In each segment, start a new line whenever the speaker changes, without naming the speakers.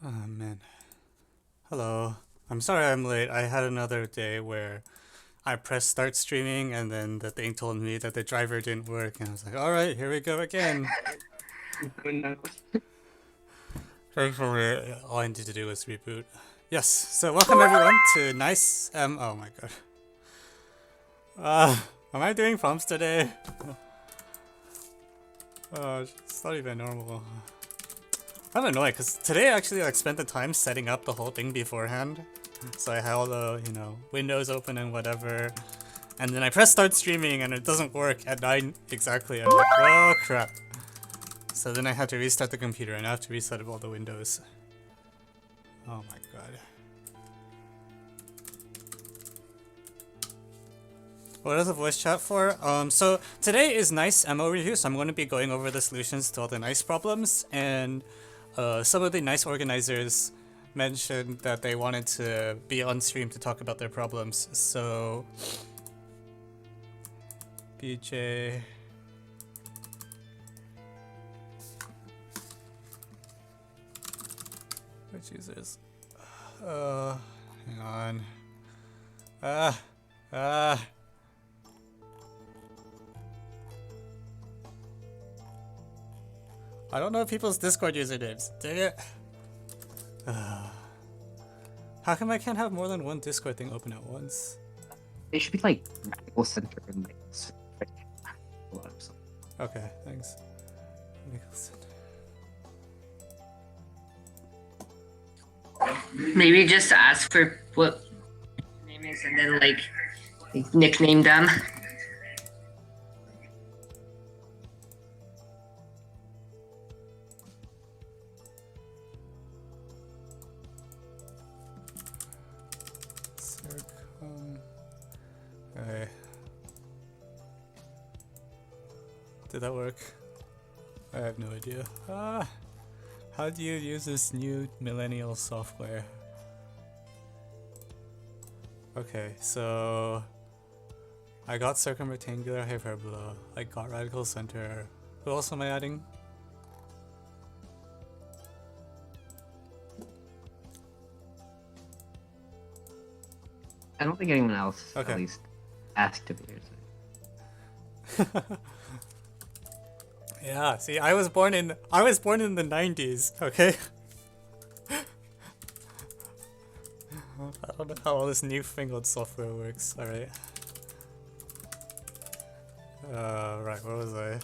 Oh man. Hello. I'm sorry I'm late. I had another day where I pressed start streaming and then the thing told me that the driver didn't work and I was like, alright, here we go again.
Oh no.
Thankfully, all I needed to do was reboot. Yes, so welcome everyone to nice, oh my god. Am I doing prompts today? It's not even normal. I'm annoyed because today I actually spent the time setting up the whole thing beforehand. So I had all the, windows open and whatever. And then I press start streaming and it doesn't work at 9 exactly. I'm like, well, crap. So then I had to restart the computer and I have to reset all the windows. Oh my god. What is the voice chat for? So today is nice MO review, so I'm going to be going over the solutions to all the nice problems, and some of the nice organizers mentioned that they wanted to be on stream to talk about their problems. So BJ. Which users? Hang on. I don't know people's Discord usernames. Dang it. How come I can't have more than one Discord thing open at once?
It should be like Radical Center and like
Okay, thanks. Radical Center.
Maybe just ask for what name is and then like nickname them.
Okay. Did that work? I have no idea. How do you use this new millennial software? Okay, so I got circumrectangular hyperbola. I got radical center. Who else am I adding?
I don't think anyone else
Okay.
at least asked to be here.
Yeah, see, I was born in the 90s, okay? I don't know how all this newfangled software works. Alright. Right, where was I?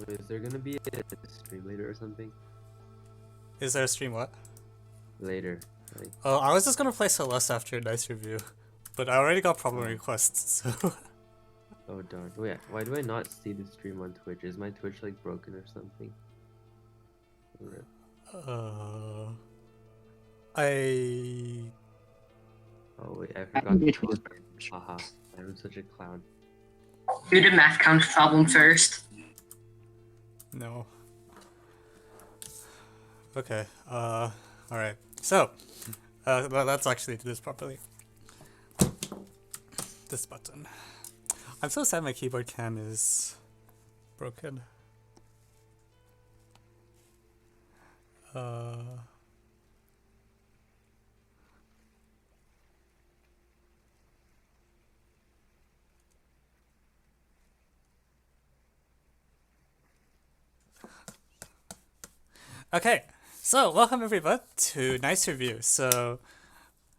Is there gonna be a stream later or something?
Is there a stream what?
Later. Like,
Oh, I was just gonna play Celeste after a nice review. But I already got problem requests, so...
oh darn. Wait, why do I not see the stream on Twitch? Is my Twitch like broken or something?
I...
Oh wait, I
I
forgot.
think it was
Haha, I'm such a clown.
Do the MathCounts problem first.
No. Okay, alright. So, let's actually do this properly. This button. I'm so sad my keyboard cam is broken. Okay, so welcome everyone to Nice Review. So,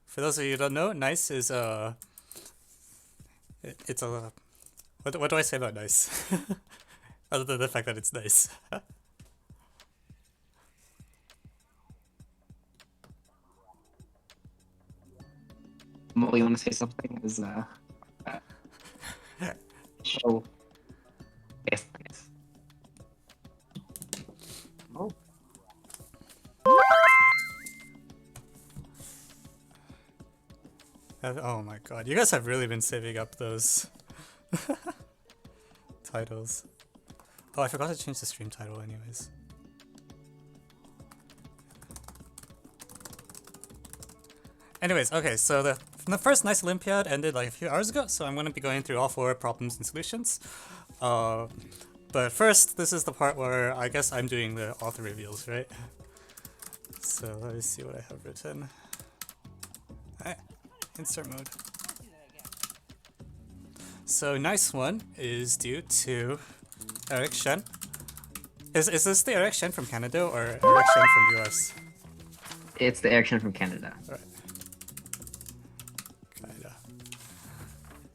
for those of you who don't know, Nice is it's a what do I say about Nice? Other than the fact that it's nice.
Molly, you want to say something? Is show. Yes. Oh.
Oh my god, you guys have really been saving up those titles. Oh, I forgot to change the stream title anyways. Anyways, okay, so the first nice Olympiad ended like a few hours ago, so I'm going to be going through all 4 problems and solutions. But first, this is the part where I guess I'm doing the author reveals, right? So let me see what I have written. Insert mode. So nice one is due to Eric Shen. Is this the Eric Shen from Canada or Eric Shen from US?
It's the Ericsson from Canada.
Right. Kinda.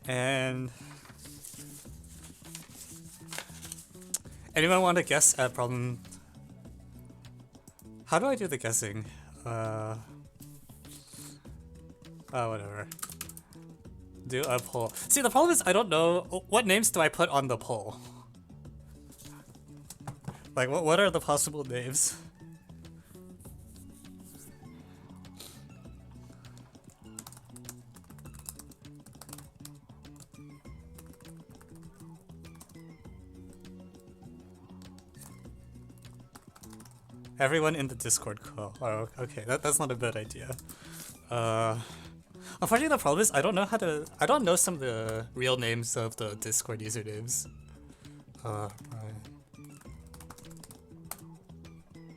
And anyone want to guess a problem? How do I do the guessing? Whatever. Do a poll. See, the problem is I don't know what names do I put on the poll. Like, what are the possible names? Everyone in the Discord call. Oh, okay, that's not a bad idea. Unfortunately, the problem is I don't know some of the real names of the Discord usernames. Right.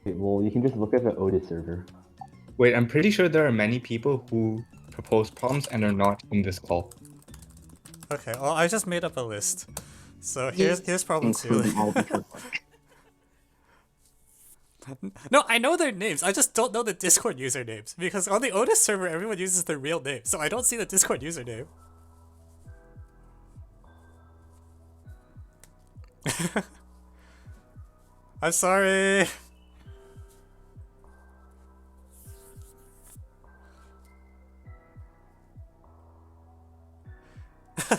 Okay, well, you can just look at the Otis server.
Wait, I'm pretty sure there are many people who propose problems and are not in this call.
Okay, well, I just made up a list. So here's problem 2.
Including all the good work.
No, I know their names. I just don't know the Discord usernames because on the Otis server, everyone uses their real name, so I don't see the Discord username. I'm sorry.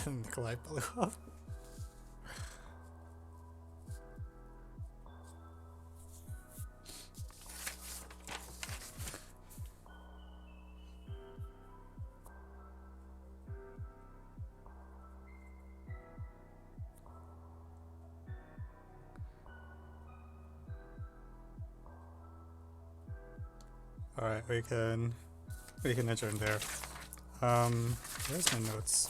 Nikolai Beluhov. Alright, we can adjourn there. Where's my notes?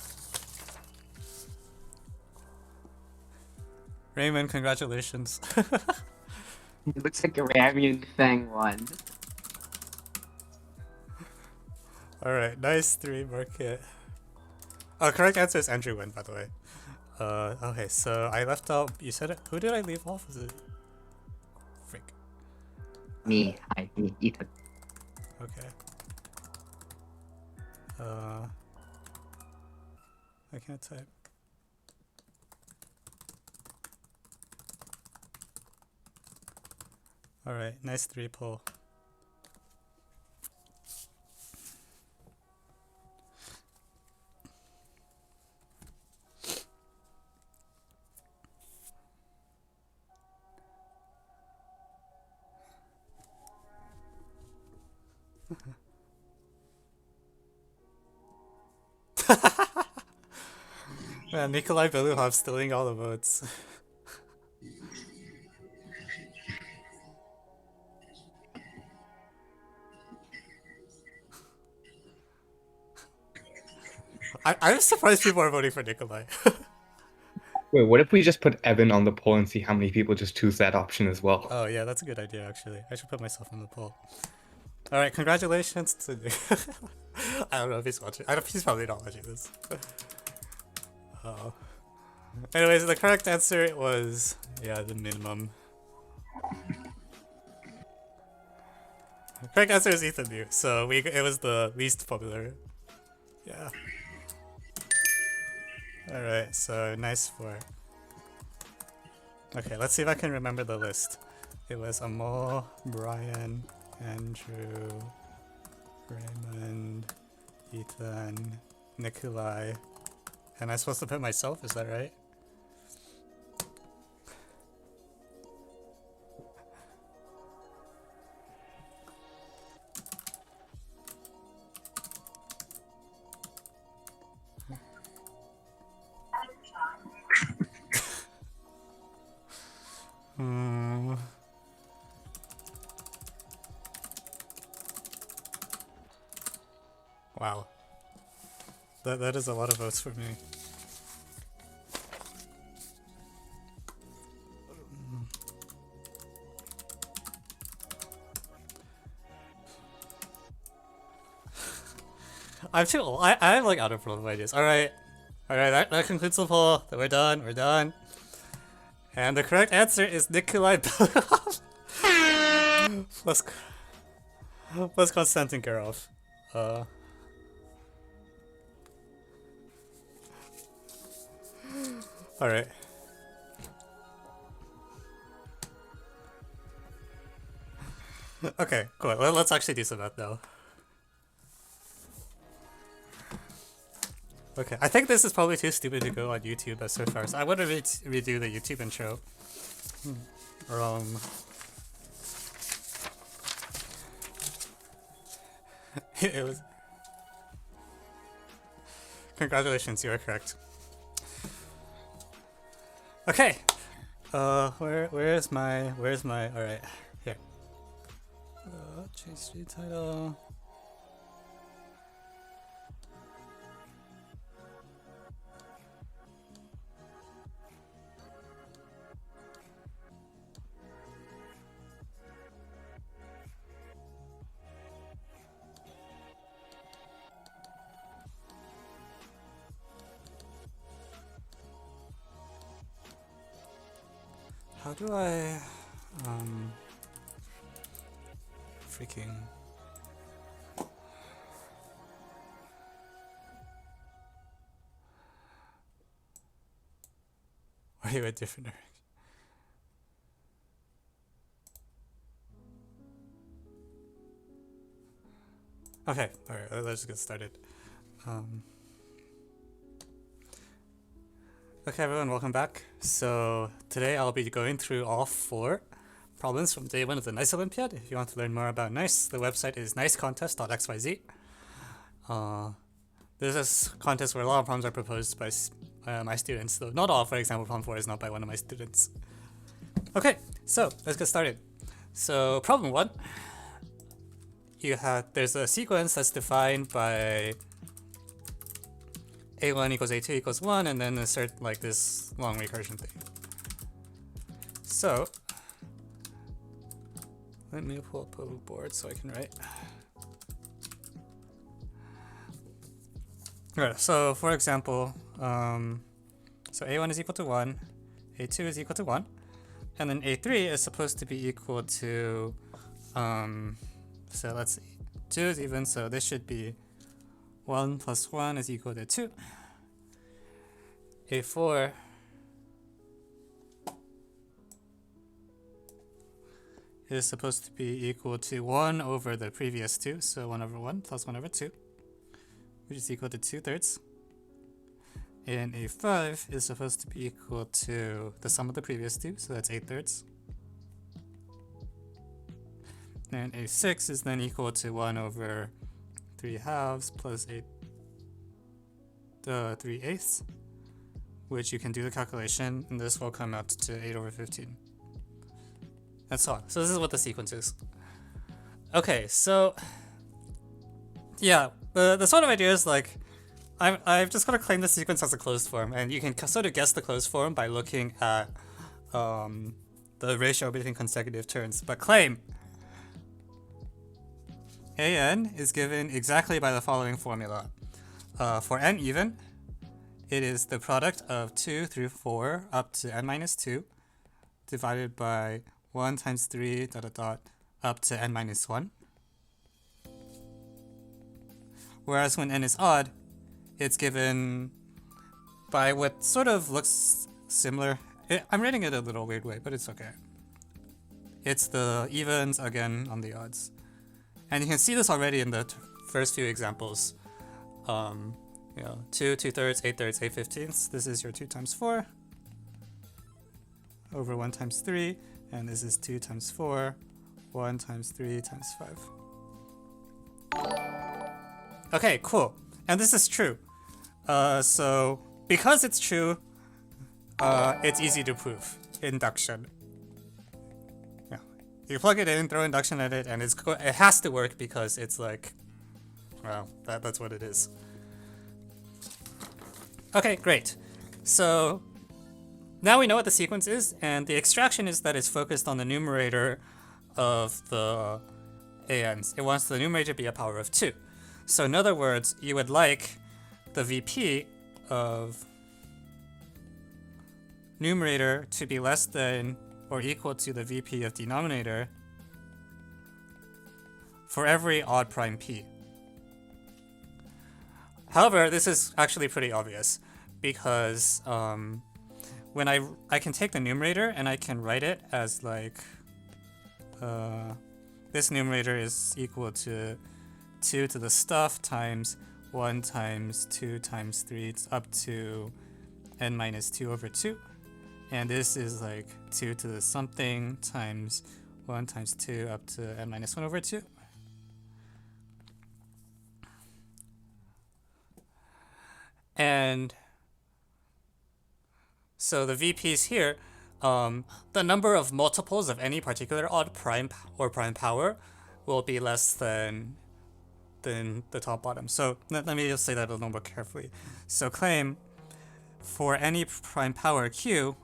Raymond, congratulations.
It looks like a Ramian Fang one.
Alright, nice 3 market. Oh, correct answer is Andrew Wynn, by the way. Okay, so I left out, you said it, who did I leave off? Was it? Frick.
Me, Ethan.
Okay. I can't type. Alright, nice 3 pull. Man, Nikolai Beluhov stealing all the votes. I'm surprised people are voting for Nikolai.
Wait, what if we just put Evan on the poll and see how many people just choose that option as well?
Oh yeah, that's a good idea actually. I should put myself in the poll. Alright, congratulations to I don't know if he's watching. He's probably not watching this. Oh. Anyways, the correct answer was, yeah, the minimum. Correct answer is Ethan New, so it was the least popular. Yeah. Alright, so nice 4. Okay, let's see if I can remember the list. It was Amol, Brian, Andrew, Raymond, Ethan, Nikolai. Am I supposed to put myself? Is that right? Wow. That is a lot of votes for me. I'm too old. I'm like out of problem ideas. Alright. Alright, that concludes the poll. We're done. We're done. And the correct answer is Nikolai Belgorod plus Konstantin Garov. Alright. Okay, cool. Let's actually do some math now. Okay, I think this is probably too stupid to go on YouTube as so far, so I want to redo the YouTube intro. It was. Congratulations, you are correct. Okay. Where's my? All right, here. Change street title. How do I, freaking... Are you a different direction? Okay, alright, let's get started. Okay everyone, welcome back. So today I'll be going through all 4 problems from day 1 of the NICE Olympiad. If you want to learn more about NICE, the website is nicecontest.xyz. This is a contest where a lot of problems are proposed by my students, though not all. For example, problem 4 is not by one of my students. Okay, so let's get started. So problem 1, there's a sequence that's defined by a1 equals a2 equals 1, and then insert like this long recursion thing. So let me pull up a board so I can write. Alright, so for example, so a1 is equal to 1, a2 is equal to 1, and then a3 is supposed to be equal to, so let's see, 2 is even, so this should be 1 plus 1 is equal to 2. A4 is supposed to be equal to 1 over the previous 2, so 1 over 1 plus 1 over 2, which is equal to 2/3. And A5 is supposed to be equal to the sum of the previous 2, so that's 8/3. And A6 is then equal to 1 over 3/2 plus 3/8, which you can do the calculation, and this will come out to 8 over 15. And so on. So this is what the sequence is. Okay, so yeah, the sort of idea is like, I've just got to claim the sequence as a closed form, and you can sort of guess the closed form by looking at the ratio between consecutive terms. But claim an is given exactly by the following formula. For n even, it is the product of 2 through 4 up to n minus 2 divided by 1 times 3 ... up to n minus 1. Whereas when n is odd, it's given by what sort of looks similar. I'm writing it a little weird way, but it's okay. It's the evens again on the odds. And you can see this already in the first few examples. 2, 2/3, 8/3, 8/15. This is your 2 times 4 over 1 times 3, and this is 2 times 4, 1 times 3 times 5. Okay, cool. And this is true. So because it's true, it's easy to prove. Induction. Yeah, you plug it in, throw induction at it, and it has to work because it's like, well, that's what it is. Okay, great. So now we know what the sequence is, and the extraction is that it's focused on the numerator of the ANs. It wants the numerator to be a power of 2. So in other words, you would like the VP of numerator to be less than or equal to the VP of denominator for every odd prime p. However, this is actually pretty obvious because when I can take the numerator and I can write it as like this numerator is equal to 2 to the stuff times 1 times 2 times 3 up to n minus 2 over 2. And this is like 2 to the something times 1 times 2 up to n minus 1 over 2. And so the VPs here, the number of multiples of any particular odd prime or prime power will be less than the top bottom. So let me just say that a little more carefully. So claim for any prime power q,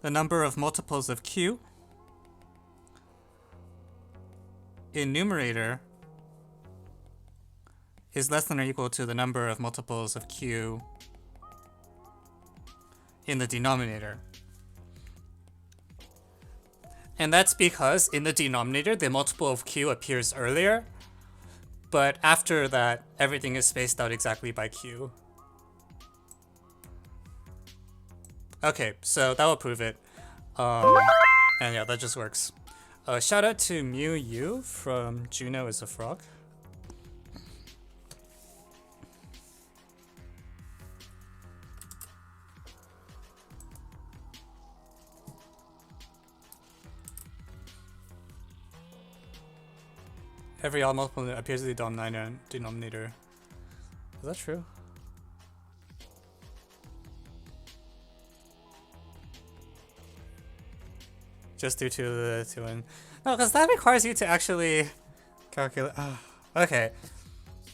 the number of multiples of q in numerator is less than or equal to the number of multiples of q in the denominator. And that's because in the denominator, the multiple of q appears earlier, but after that, everything is spaced out exactly by q. Okay, so that will prove it. And yeah, that just works. Shout out to Mew Yu from Juno is a Frog. Every odd multiple appears in the denominator. Is that true? Just due to the 2n. No, because that requires you to actually calculate. Okay.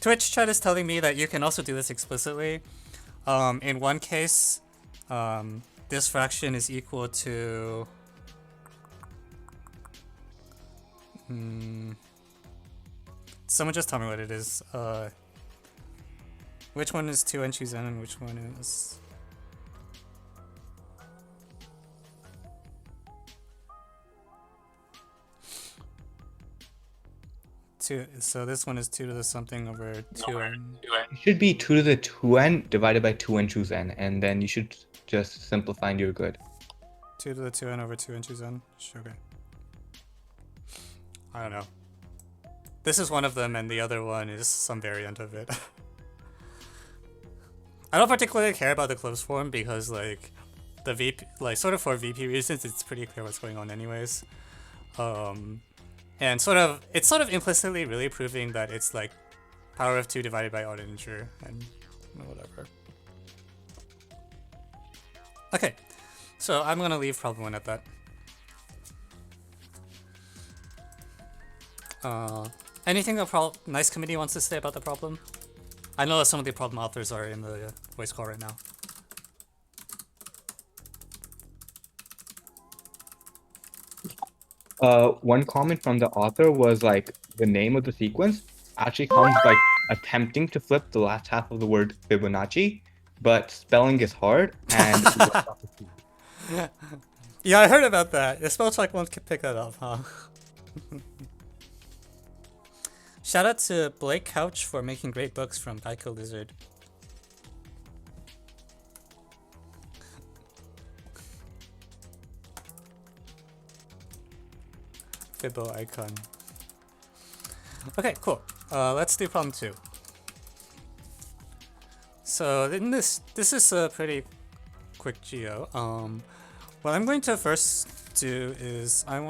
Twitch chat is telling me that you can also do this explicitly. In one case, this fraction is equal to. Someone just tell me what it is. Which one is 2n choose n and which one is... So this one is 2 to the something over 2n.
It should be 2 to the 2n divided by 2n choose n, and then you should just simplify and you're good.
2 to the 2n over 2n choose n? Okay. I don't know. This is one of them, and the other one is some variant of it. I don't particularly care about the closed form because, like, the VP, like, sort of for VP reasons, it's pretty clear what's going on, anyways. And it's sort of implicitly really proving that it's like power of 2 divided by odd integer and whatever. Okay, so I'm gonna leave problem 1 at that. Anything the Nice Committee wants to say about the problem? I know that some of the problem authors are in the voice call right now.
One comment from the author was like the name of the sequence actually comes by attempting to flip the last half of the word Fibonacci, but spelling is hard and
yeah, I heard about that. It spell check won't pick that up, huh? Shout out to Blake Couch for making great books from Geico Lizard. Fibbo icon. Okay, cool. Let's do problem 2. So in this is a pretty quick geo. What I'm going to first do is let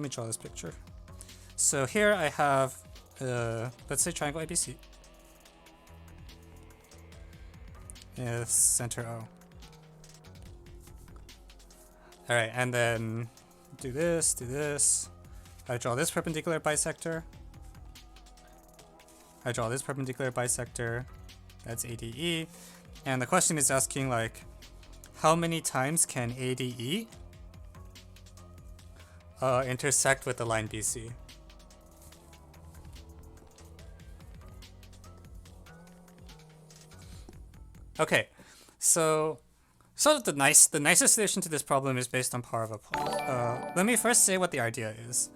me draw this picture. So here I have, let's say triangle ABC. Yes, center O. Alright, and then do this. I draw this perpendicular bisector. I draw this perpendicular bisector. That's ADE. And the question is asking, like, how many times can ADE intersect with the line BC. Okay, so the nicest solution to this problem is based on power of a point. Let me first say what the idea is.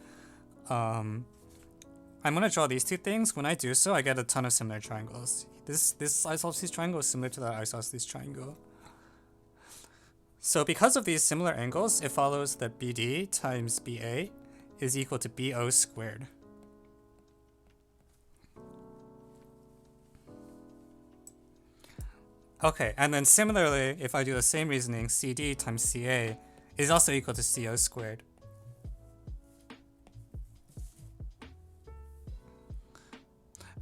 I'm gonna draw these two things. When I do so, I get a ton of similar triangles. This isosceles triangle is similar to that isosceles triangle. So because of these similar angles, it follows that BD times BA is equal to BO squared. Okay, and then similarly, if I do the same reasoning, CD times CA is also equal to CO squared.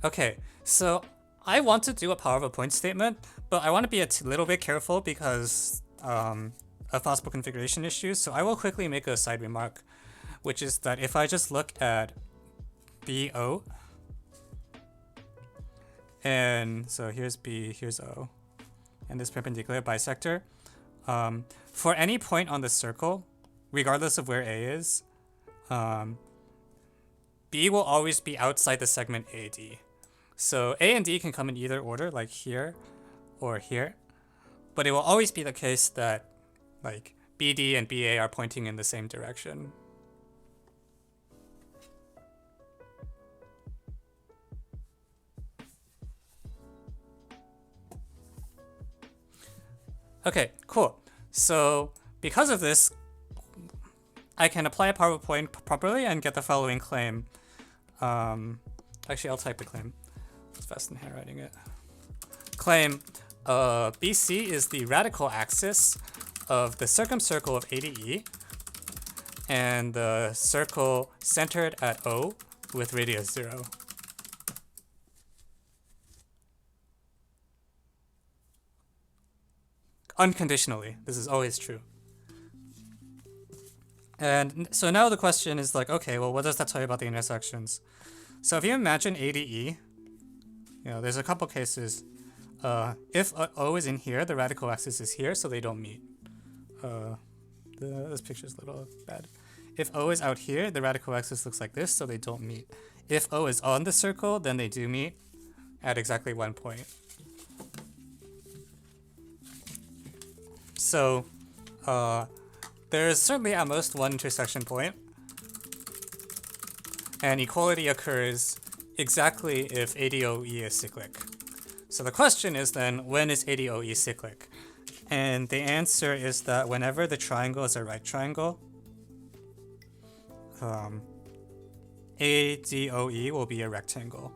Okay, so I want to do a power of a point statement, but I want to be a little bit careful because of possible configuration issues, so I will quickly make a side remark, which is that if I just look at BO, and so here's B, here's O, and this perpendicular bisector, for any point on the circle, regardless of where A is, B will always be outside the segment AD. So A and D can come in either order, like here or here, but it will always be the case that like BD and BA are pointing in the same direction. Okay, cool. So because of this, I can apply a power of a point properly and get the following claim. Actually, I'll type the claim. It's fast in handwriting it. Claim BC is the radical axis of the circumcircle of ADE and the circle centered at O with radius 0. Unconditionally, this is always true. And so now the question is like, okay, well, what does that tell you about the intersections? So if you imagine ADE, there's a couple cases. If O is in here, the radical axis is here, so they don't meet. This picture's a little bad. If O is out here, the radical axis looks like this, so they don't meet. If O is on the circle, then they do meet at exactly one point. So there is certainly at most one intersection point, and equality occurs exactly if ADOE is cyclic. So the question is then, when is ADOE cyclic? And the answer is that whenever the triangle is a right triangle, ADOE will be a rectangle.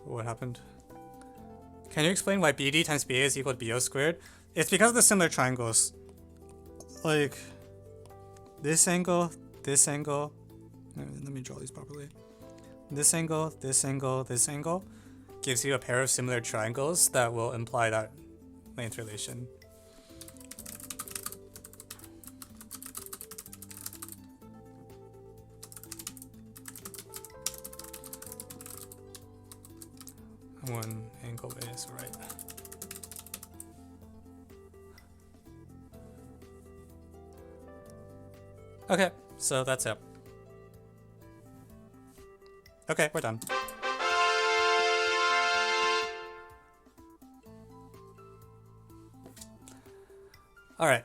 What happened? Can you explain why BD times BA is equal to BO squared? It's because of the similar triangles. Like, this angle, this angle. Let me draw these properly. This angle, this angle, this angle gives you a pair of similar triangles that will imply that length relation. One angle is right. Okay, so that's it. Okay, we're done. All right.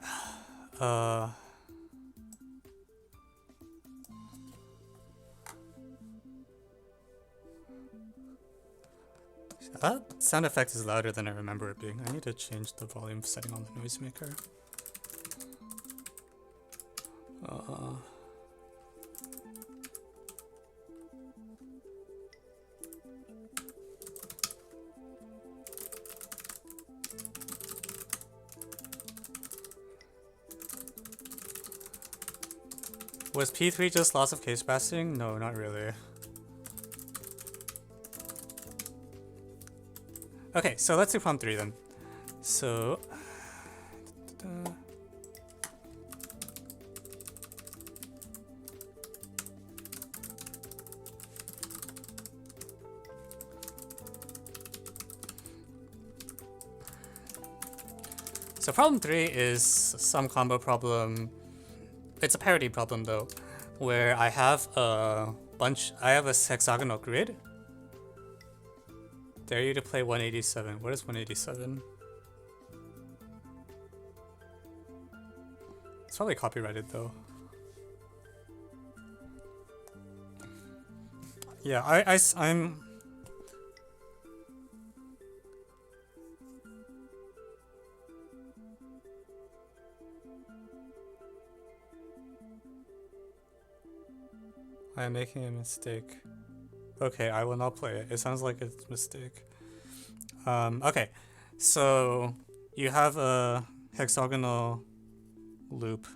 That sound effect is louder than I remember it being. I need to change the volume setting on the noisemaker. Was P3 just loss of case passing? No, not really. Okay, so let's do problem 3 then. So, So problem 3 is some combo problem. It's a parity problem though, where I have a hexagonal grid. Dare you to play 187. What is 187? It's probably copyrighted though. Yeah, I'm making a mistake. Okay, I will not play it. It sounds like it's a mistake. Okay, so you have a hexagonal loop.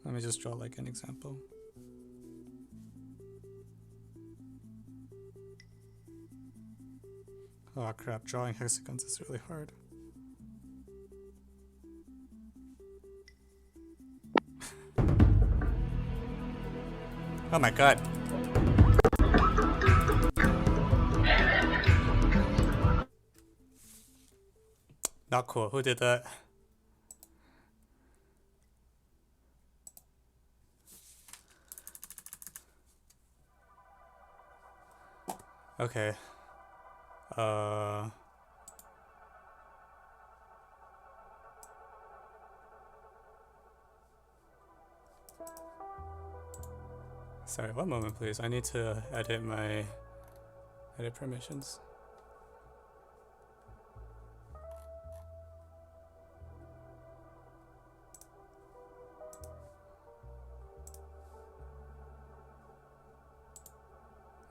Let me just draw like an example. Oh crap, drawing hexagons is really hard. Oh my god. Not cool. Who did that? Okay. Sorry, one moment please. I need to edit my edit permissions.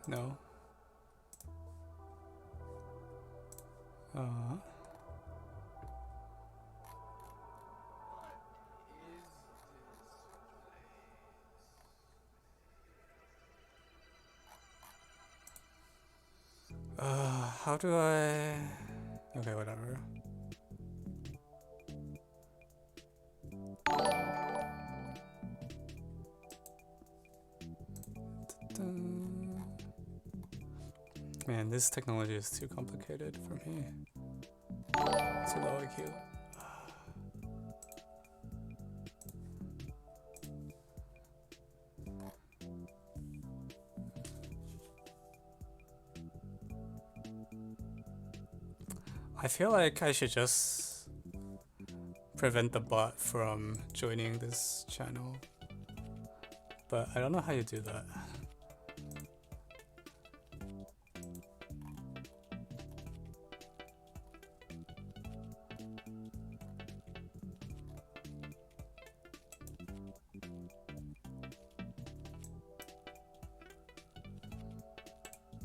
No. How do I... Okay, whatever. Man, this technology is too complicated for me. Too low IQ. I feel like I should just prevent the bot from joining this channel, but I don't know how you do that.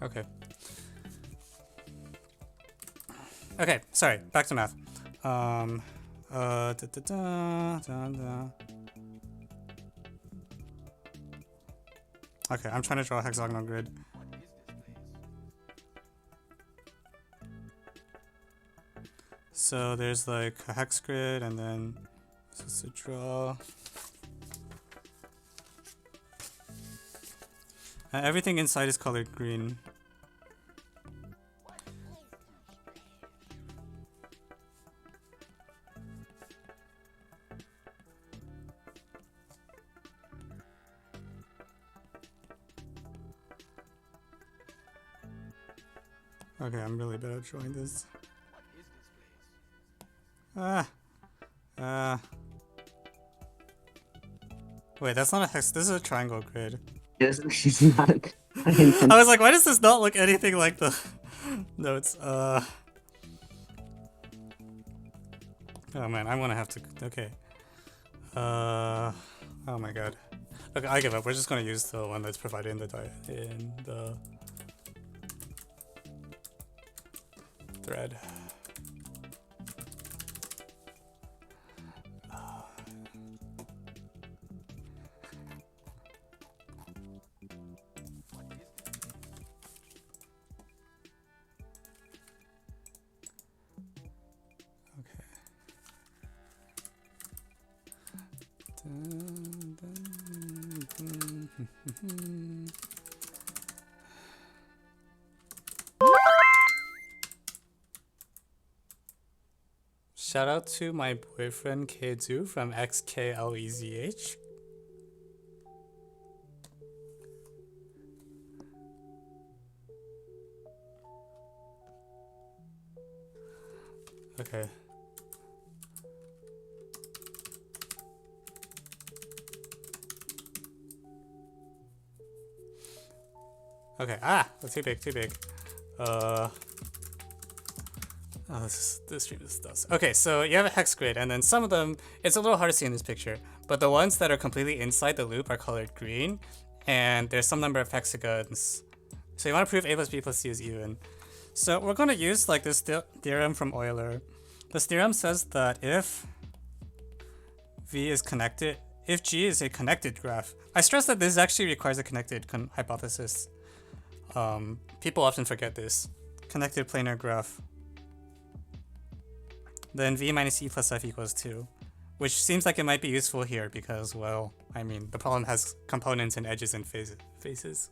Okay. Okay, sorry, back to math. Okay, I'm trying to draw a hexagonal grid. So there's like a hex grid, and then just to draw. Everything inside is colored green. Okay, I'm really bad at drawing this. Wait, that's not a hex. This is a triangle grid.
This is not.
I was like, why does this not look anything like the notes? Oh man, I'm gonna have to. Okay. Oh my god. Okay, I give up. We're just gonna use the one that's provided in the thread. Shout out to my boyfriend K2 from XKLEZH. Okay. Okay, that's too big. Oh, this stream is dust. Okay, so you have a hex grid, and then some of them, it's a little hard to see in this picture, but the ones that are completely inside the loop are colored green, and there's some number of hexagons. So you want to prove a plus b plus c is even. So we're going to use like this theorem from Euler. This theorem says that if v is connected, if g is a connected graph. I stress that this actually requires a connected hypothesis. People often forget this. Connected planar graph. Then v minus e plus f equals 2, which seems like it might be useful here because, well, I mean, the problem has components and edges and faces.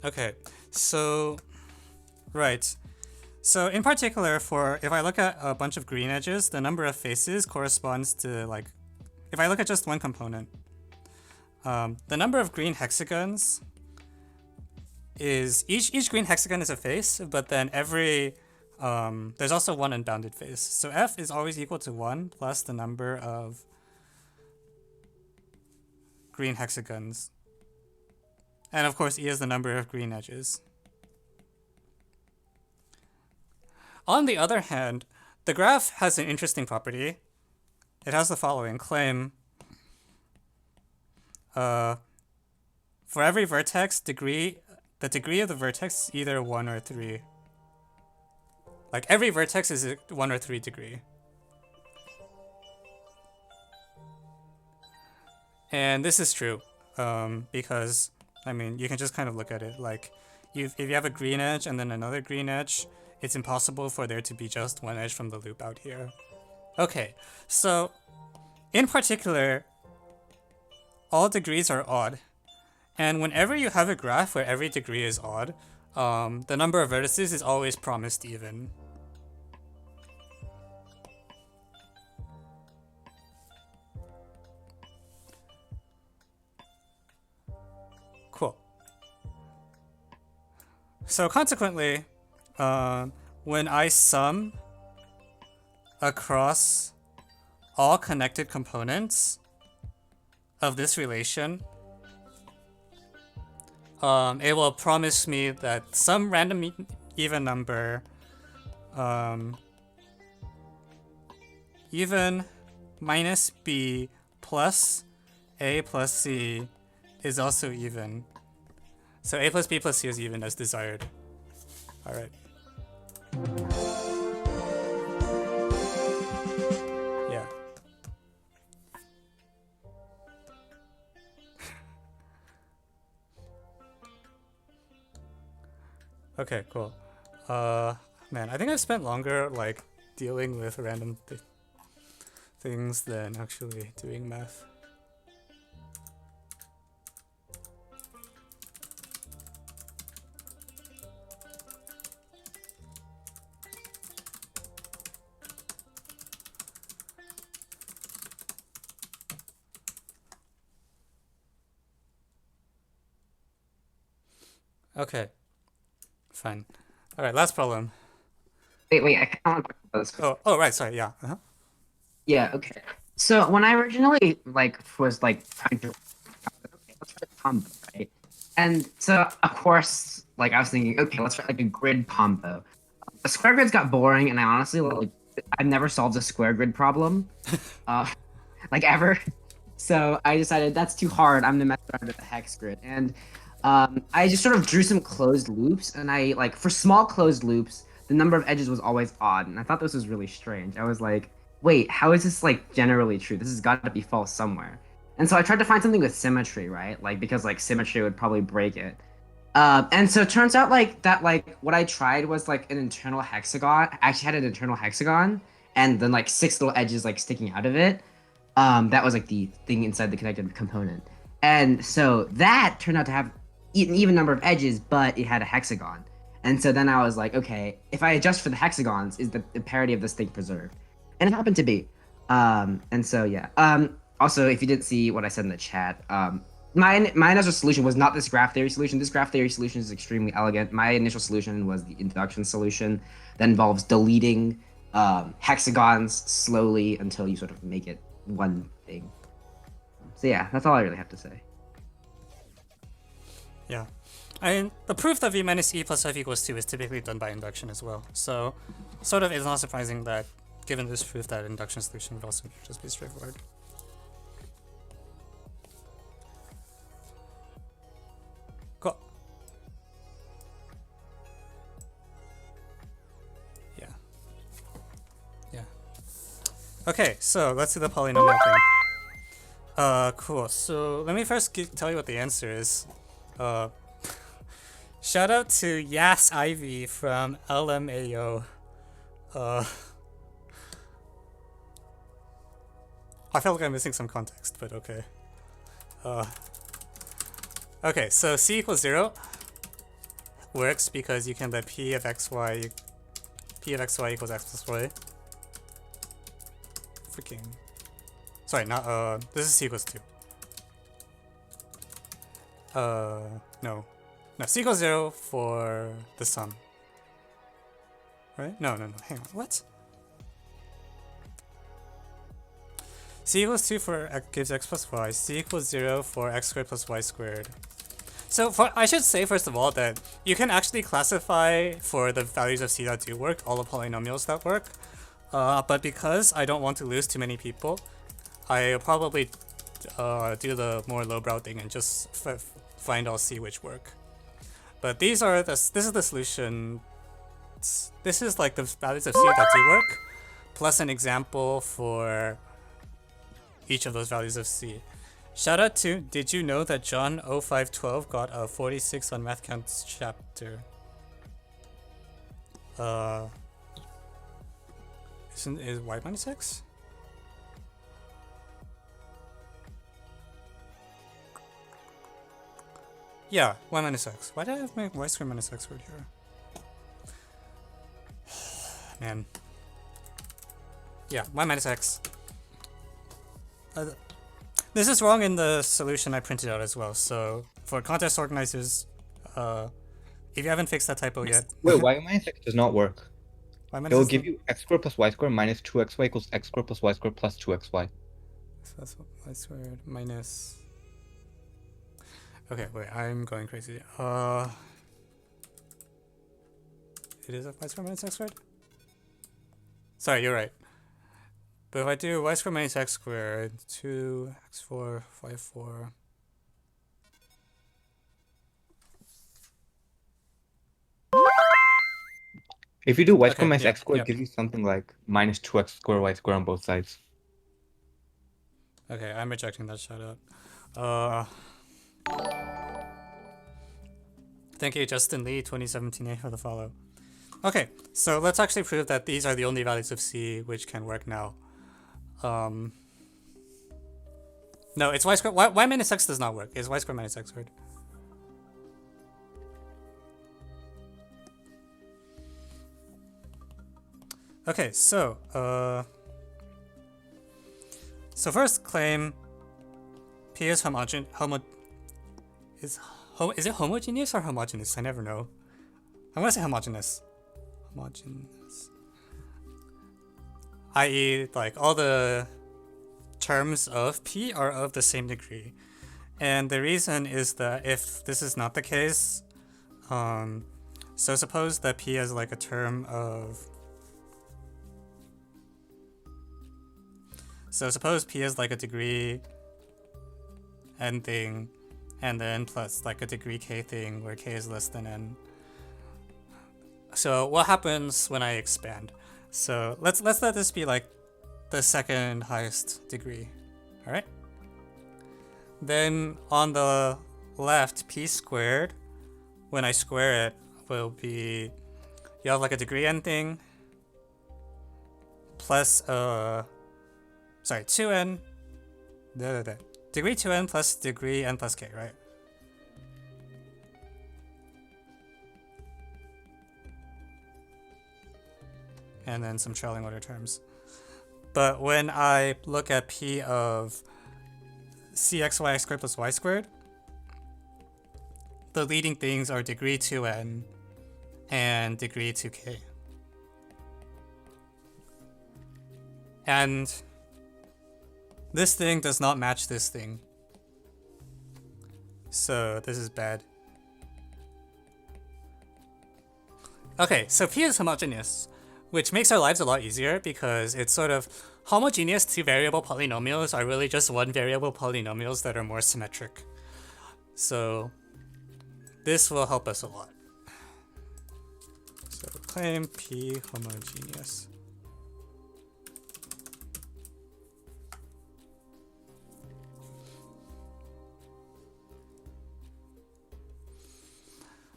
Okay, so, right. So in particular, if I look at a bunch of green edges, the number of faces corresponds to like, if I look at just one component, the number of green hexagons is, each green hexagon is a face, but then every, there's also one unbounded face. So f is always equal to 1 plus the number of green hexagons. And of course, e is the number of green edges. On the other hand, the graph has an interesting property. It has the following claim. For every vertex, the degree of the vertex is either 1 or 3. Like every vertex is a 1 or 3 degree. And this is true because, I mean, you can just kind of look at it. Like if you have a green edge and then another green edge, it's impossible for there to be just one edge from the loop out here. Okay, so in particular, all degrees are odd. And whenever you have a graph where every degree is odd, the number of vertices is always promised even. Cool. So consequently, when I sum across all connected components of this relation, it will promise me that some random even number, even minus b plus a plus c is also even. So a plus b plus c is even as desired. All right. Yeah. Okay, cool. Man, I think I've spent longer like dealing with random things than actually doing math. Okay, fine. All right, last problem.
Wait, I kind of want to talk about this.
Oh, right, sorry, yeah.
Yeah, okay. So when I originally was trying to, okay, let's try a combo, right? And so of course, I was thinking, okay, let's try a grid combo. The square grids got boring, and I honestly I've never solved a square grid problem, ever. So I decided that's too hard. I'm gonna mess around with the hex grid, and I just sort of drew some closed loops, and for small closed loops, the number of edges was always odd, and I thought this was really strange. I was like, wait, how is this generally true? This has got to be false somewhere. And so I tried to find something with symmetry, right? Because symmetry would probably break it. And so it turns out what I tried was an internal hexagon. I actually had an internal hexagon, and then 6 little edges sticking out of it. That was like the thing inside the connected component. And so that turned out to have an even number of edges, but it had a hexagon. And so then I was like, okay, if I adjust for the hexagons, is the parity of this thing preserved? And it happened to be. And so yeah. Also, if you didn't see what I said in the chat, my initial solution was not this graph theory solution. This graph theory solution is extremely elegant. My initial solution was the induction solution that involves deleting hexagons slowly until you sort of make it one thing. So yeah, that's all I really have to say.
Yeah. And the proof that v minus e plus f equals 2 is typically done by induction as well. So, sort of it's not surprising that, given this proof, that induction solution would also just be straightforward. Cool. Yeah. Yeah. Okay, so let's do the polynomial thing. Cool. So let me first tell you what the answer is. Shout out to Yas Ivy from LMAO. I felt like I'm missing some context, but okay. Okay, so c equals 0 works because you can let p of xy equals x plus y. Freaking. Sorry, not this is c equals 2. No. No, c equals 0 for the sum. Right? No, hang on. What? C equals 2 for gives x plus y. C equals 0 for x squared plus y squared. So I should say first of all that you can actually classify for the values of c that do work all the polynomials that work. But because I don't want to lose too many people, I'll probably do the more lowbrow thing and just find all c which work. But this is the solution. This is like the values of c that do work, plus an example for each of those values of c. Shout out to, did you know that John 0512 got a 46 on MathCounts chapter? Is y minus x? Yeah, y minus x. Why did I have my y squared minus x word here? Man. Yeah, y minus x. This is wrong in the solution I printed out as well, so for contest organizers, if you haven't fixed that typo yet...
Wait, y minus x does not work. It will give
not...
you x squared plus y squared minus 2xy equals x squared plus y squared plus 2xy.
So that's y squared minus... Okay, wait, I'm going crazy. It is a y squared minus x squared? Sorry, you're right. But if I do y squared minus x squared, 2x4, y4...
If you do y squared
Okay,
minus
yeah,
x squared,
yeah.
it gives you something like minus 2x squared y squared on both sides.
Okay, I'm rejecting that shout out. Thank you, Justin Lee, 2017A for the follow. Okay, so let's actually prove that these are the only values of c which can work now. No, it's y squared. Y minus x does not work. It's y squared minus x squared. Okay, so first claim P is is it homogeneous or homogeneous? I never know. I'm gonna say homogeneous. Homogeneous. I.e., like all the terms of P are of the same degree. And the reason is that if this is not the case, so suppose that P is like a term of... So suppose P is like a degree n thing, and then plus like a degree k thing where k is less than n. So what happens when I expand? So let's let this be like the second highest degree, all right? Then on the left, p squared, when I square it, will be, you have like a degree n thing plus 2n Degree 2n plus degree n plus k, right? And then some trailing order terms. But when I look at p of cxy squared plus y squared, the leading things are degree 2n and degree 2k. And this thing does not match this thing. So this is bad. Okay, so P is homogeneous, which makes our lives a lot easier because it's sort of homogeneous two variable polynomials are really just one variable polynomials that are more symmetric. So this will help us a lot. So claim P homogeneous.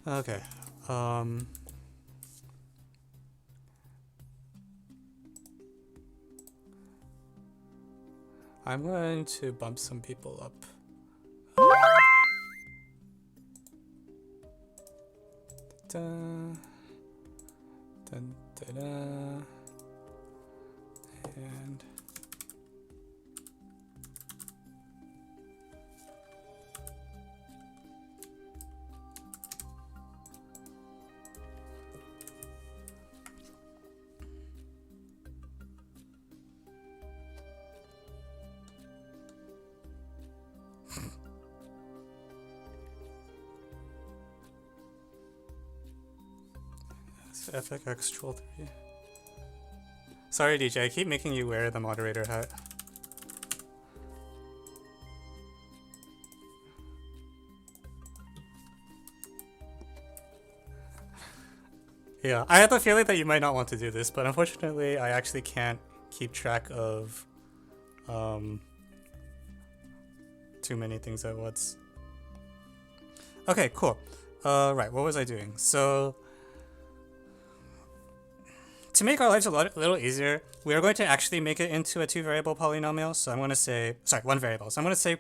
Okay. I'm going to bump some people up. Dun, dun, dun, dun. And FX troll 3. Sorry, DJ, I keep making you wear the moderator hat. Yeah, I had the feeling that you might not want to do this, but unfortunately, I actually can't keep track of too many things at once. Okay, cool. Right, what was I doing? So to make our lives a little easier, we are going to actually make it into a two variable polynomial. So I'm going to say, sorry, one variable. So I'm going to say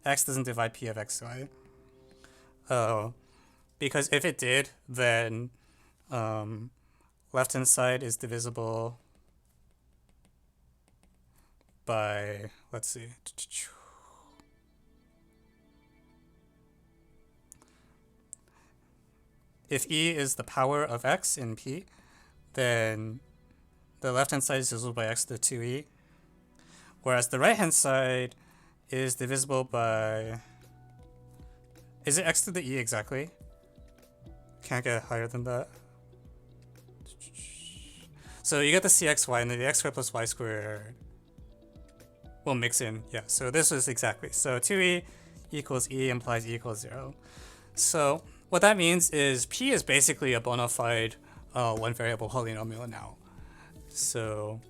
x doesn't divide p of xy. Because if it did, then left hand side is divisible by, let's see. If e is the power of x in p, then the left-hand side is divisible by x to the 2e, whereas the right-hand side is divisible by... Is it x to the e exactly? Can't get higher than that. So you get the cxy, and then the x squared plus y squared will mix in. Yeah, so this is exactly. So 2e equals e implies e equals 0. So what that means is p is basically a bona fide one variable polynomial now. So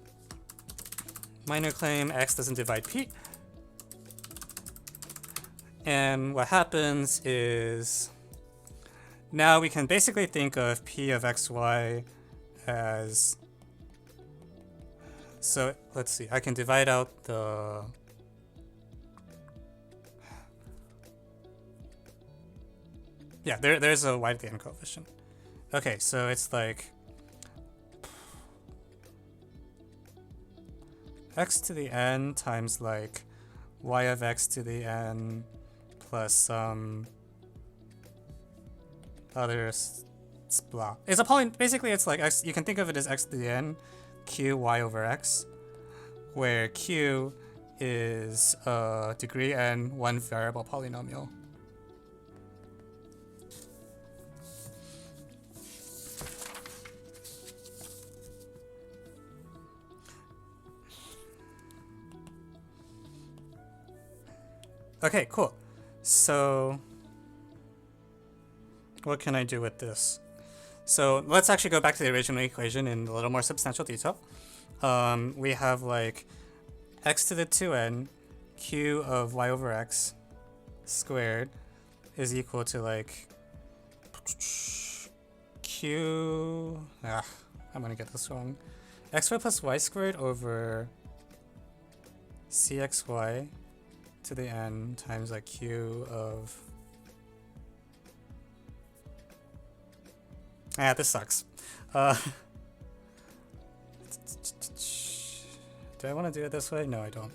minor claim x doesn't divide p. And what happens is now we can basically think of p of xy as, so let's see, I can divide out the there's a y to the n coefficient. Okay, so it's like x to the n times like y of x to the n plus some other blah. It's a basically it's like x, you can think of it as x to the n q y over x, where q is degree n one variable polynomial. Okay, cool. So what can I do with this? So let's actually go back to the original equation in a little more substantial detail. We have like x to the 2n q of y over x squared is equal to like q, I'm gonna get this wrong, x squared plus y squared over cxy to the n times like q of... Ah, this sucks. Do I want to do it this way? No, I don't.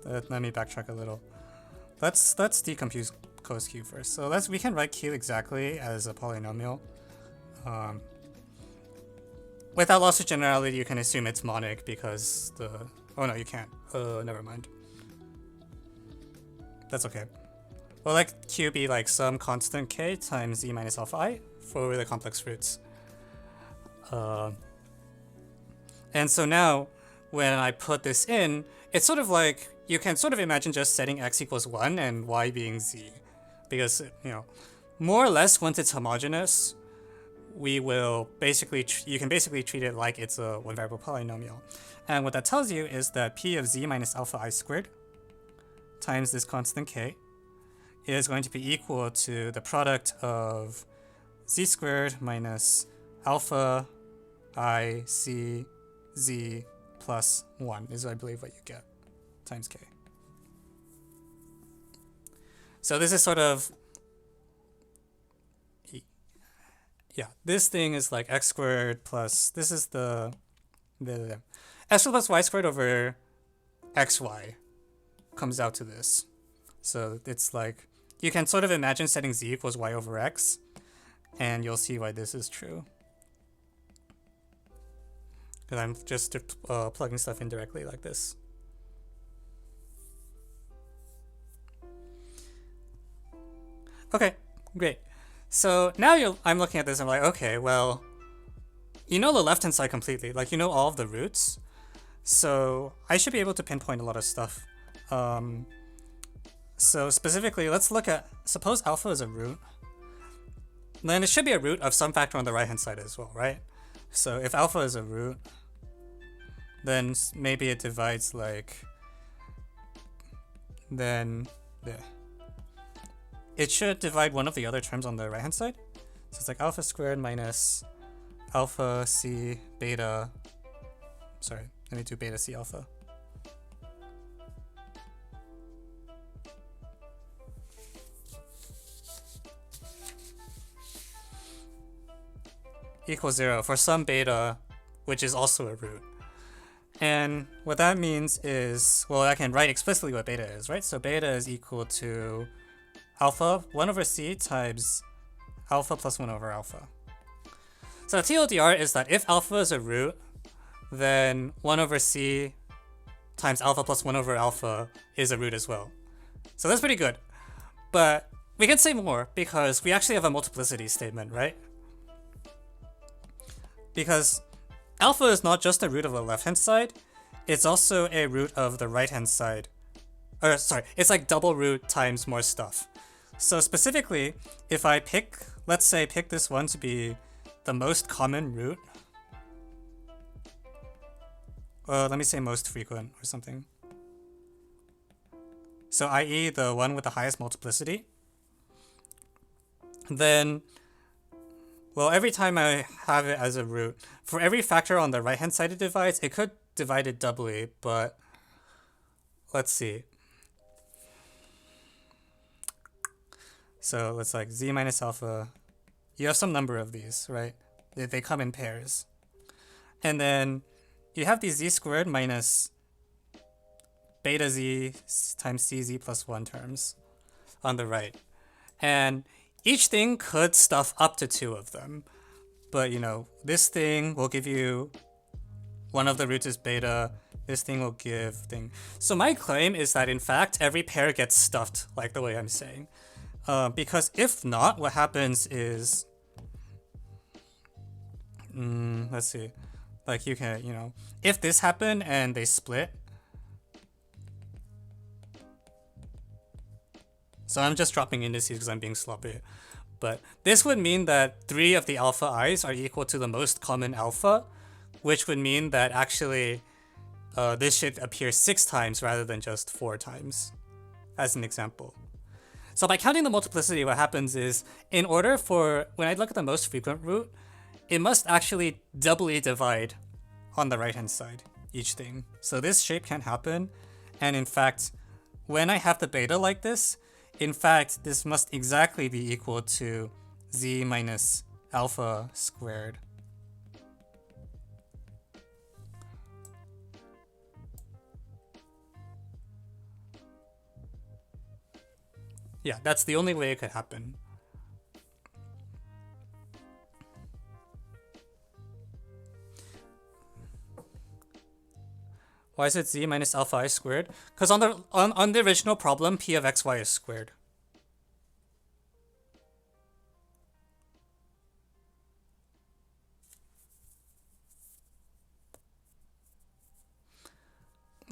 Let me backtrack a little. Let's decompose cos q first. So we can write q exactly as a polynomial. Without loss of generality, you can assume it's monic because the... Oh no, you can't. Never mind. That's okay. We'll let q be like some constant k times z minus alpha I for the complex roots. And so now, when I put this in, it's sort of like, you can sort of imagine just setting x equals 1 and y being z. Because, you know, more or less once it's homogeneous, we will basically, you can basically treat it like it's a one variable polynomial. And what that tells you is that p of z minus alpha I squared times this constant k is going to be equal to the product of z squared minus alpha I c z plus 1 is, I believe, what you get, times k. So this is sort of, yeah, this thing is like x squared plus, this is the x plus y squared over xy comes out to this. So it's like, you can sort of imagine setting z equals y over x, and you'll see why this is true. Because I'm just plugging stuff in directly like this. Okay, great. So now I'm looking at this and I'm like, okay, well, you know the left-hand side completely. Like, you know all of the roots. So I should be able to pinpoint a lot of stuff. So specifically, let's look at, suppose alpha is a root. Then it should be a root of some factor on the right-hand side as well, right? So if alpha is a root, then maybe it divides like, then it should divide one of the other terms on the right-hand side. So it's like alpha squared minus alpha c beta, sorry, let me do beta c alpha. Equals 0 for some beta, which is also a root. And what that means is, well, I can write explicitly what beta is, right? So beta is equal to alpha 1 over c times alpha plus 1 over alpha. So the TLDR is that if alpha is a root, then 1 over c times alpha plus 1 over alpha is a root as well. So that's pretty good. But we can say more because we actually have a multiplicity statement, right? Because alpha is not just a root of the left-hand side, it's also a root of the right-hand side. Or sorry, it's like double root times more stuff. So specifically, if I pick, let's say pick this one to be the most common root. Let me say most frequent or something. So i.e. the one with the highest multiplicity. Then, well, every time I have it as a root, for every factor on the right-hand side it divides, it could divide it doubly, but let's see. So let's like z minus alpha, you have some number of these, right? They come in pairs. And then you have these z squared minus beta z times cz plus 1 terms on the right. And each thing could stuff up to 2 of them. But, you know, this thing will give you one of the roots is beta. This thing will give thing. So my claim is that, in fact, every pair gets stuffed like the way I'm saying. Because if not, what happens is... let's see. Like, you can, you know, if this happened and they split... So I'm just dropping indices because I'm being sloppy. But this would mean that 3 of the alpha i's are equal to the most common alpha, which would mean that actually this should appear 6 times rather than just 4 times, as an example. So by counting the multiplicity, what happens is, in order for, when I look at the most frequent root, it must actually doubly divide on the right-hand side. each thing. So this shape can't happen. And in fact, when I have the beta like this, in fact, this must exactly be equal to z minus alpha squared. Yeah, that's the only way it could happen. Why is it z minus alpha I squared? Because on the original problem, p of xy is squared.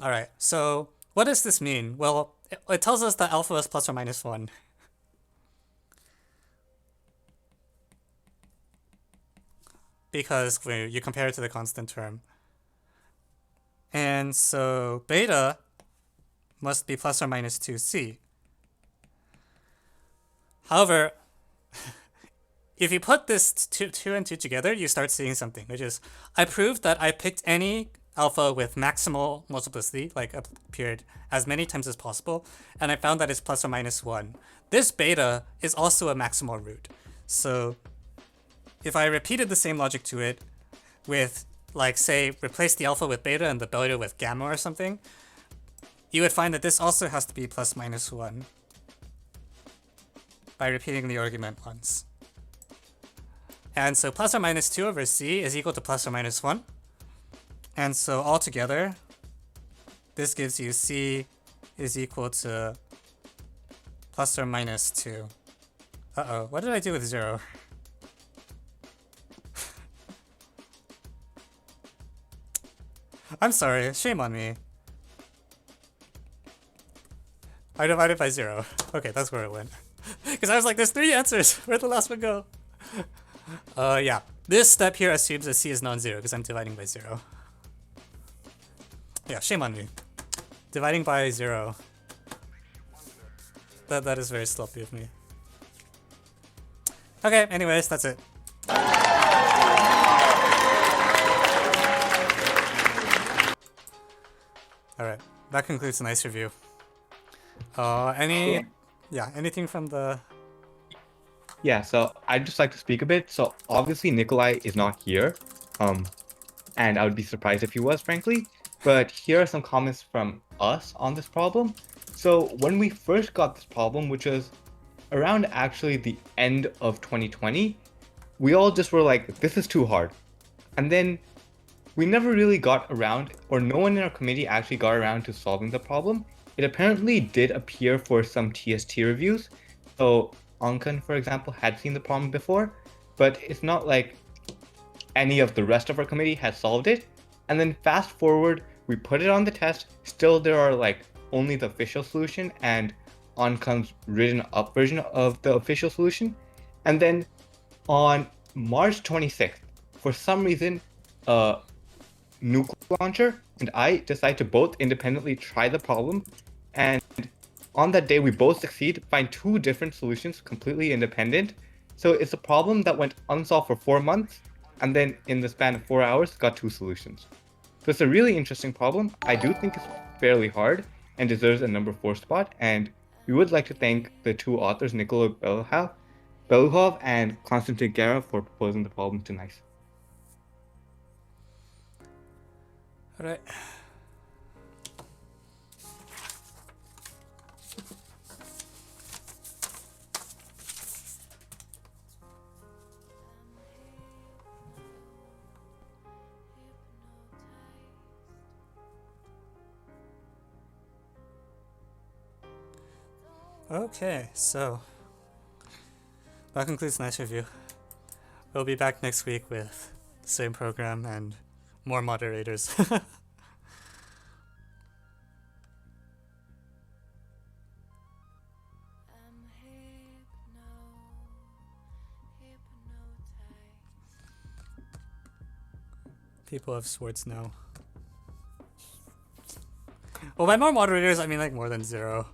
Alright, so what does this mean? Well, it tells us that alpha is plus or minus 1. Because you compare it to the constant term. And so beta must be plus or minus 2c. However, if you put this two and two together, you start seeing something, which is I proved that I picked any alpha with maximal multiplicity, like appeared as many times as possible, and I found that it's plus or minus 1. This beta is also a maximal root. So if I repeated the same logic to it with, like, say, replace the alpha with beta and the beta with gamma or something, you would find that this also has to be plus minus 1 by repeating the argument once. And so plus or minus 2 over c is equal to plus or minus 1. And so altogether, this gives you c is equal to plus or minus 2. Uh-oh, what did I do with 0? I'm sorry, shame on me. I divided by 0. Okay, that's where it went. Because I was like, there's 3 answers. Where'd the last one go? Yeah. This step here assumes that c is non-zero because I'm dividing by 0. Yeah, shame on me. Dividing by 0. That is very sloppy of me. Okay, anyways, that's it. Alright, that concludes a nice review. Anything from the...
Yeah, so I'd just like to speak a bit. So obviously Nikolai is not here, and I would be surprised if he was, frankly. But here are some comments from us on this problem. So when we first got this problem, which was around actually the end of 2020, we all just were like, this is too hard. And then we never really got around, or no one in our committee actually got around to solving the problem. It apparently did appear for some TST reviews. So Ankan, for example, had seen the problem before, but it's not like any of the rest of our committee has solved it. And then fast forward, we put it on the test. Still, there are like only the official solution and Ankan's written up version of the official solution. And then on March 26th, for some reason, Nuke Launcher and I decide to both independently try the problem, and on that day we both succeed, find 2 different solutions completely independent. So it's a problem that went unsolved for 4 months, and then in the span of 4 hours got 2 solutions. So it's a really interesting problem. I do think it's fairly hard and deserves a number 4 spot, and we would like to thank the 2 authors, Nikola Beluhov and Konstantin Gera, for proposing the problem to NICE.
Alright. Okay, so that concludes NICE review. We'll be back next week with the same program and more moderators. People of Swartz now. Well, by more moderators, I mean like more than 0.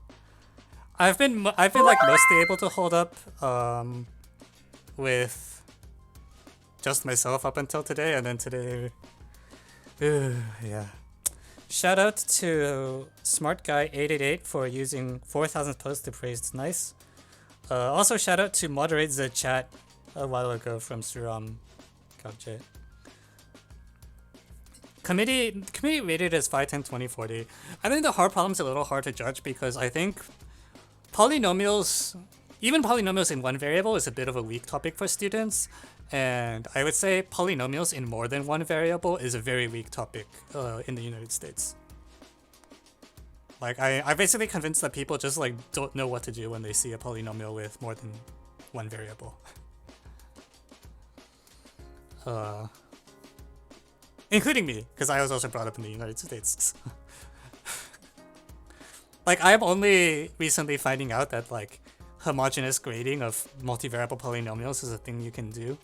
I've been like mostly able to hold up with just myself up until today, and then today, yeah. Shout out to Smart Guy 888 for using 4,000 posts to praise. Nice. Also shout out to Moderate the Chat a while ago from Suram Kabje. Committee rated as 5, 10, 20, 40. I think the hard problem's a little hard to judge because I think polynomials, even polynomials in one variable, is a bit of a weak topic for students. And I would say polynomials in more than one variable is a very weak topic in the United States. Like, I basically convinced that people just like don't know what to do when they see a polynomial with more than one variable. Including me, because I was also brought up in the United States. Like, I'm only recently finding out that like homogeneous grading of multivariable polynomials is a thing you can do.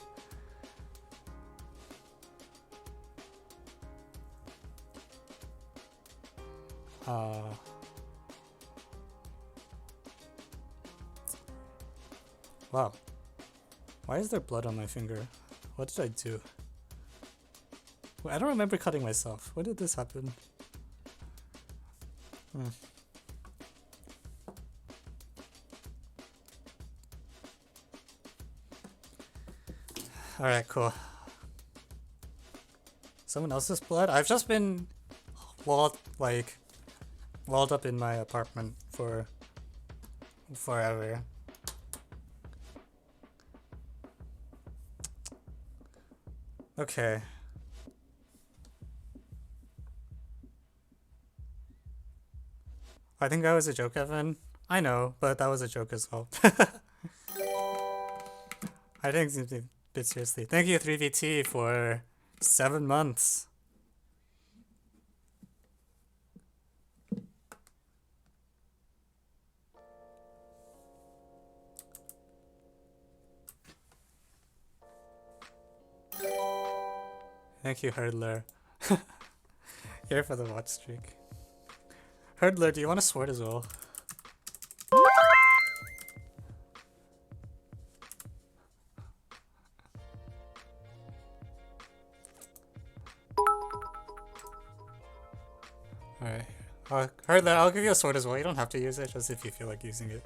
Wow. Why is there blood on my finger? What did I do? I don't remember cutting myself. When did this happen? Alright, cool. Someone else's blood? I've just been walled up in my apartment for forever. Okay. I think that was a joke, Evan. I know, but that was a joke as well. I think it's a bit seriously. Thank you, 3VT, for 7 months. Thank you, Hurdler. Here for the watch streak. Hurdler, do you want a sword as well? Alright. Hurdler, I'll give you a sword as well. You don't have to use it, just if you feel like using it.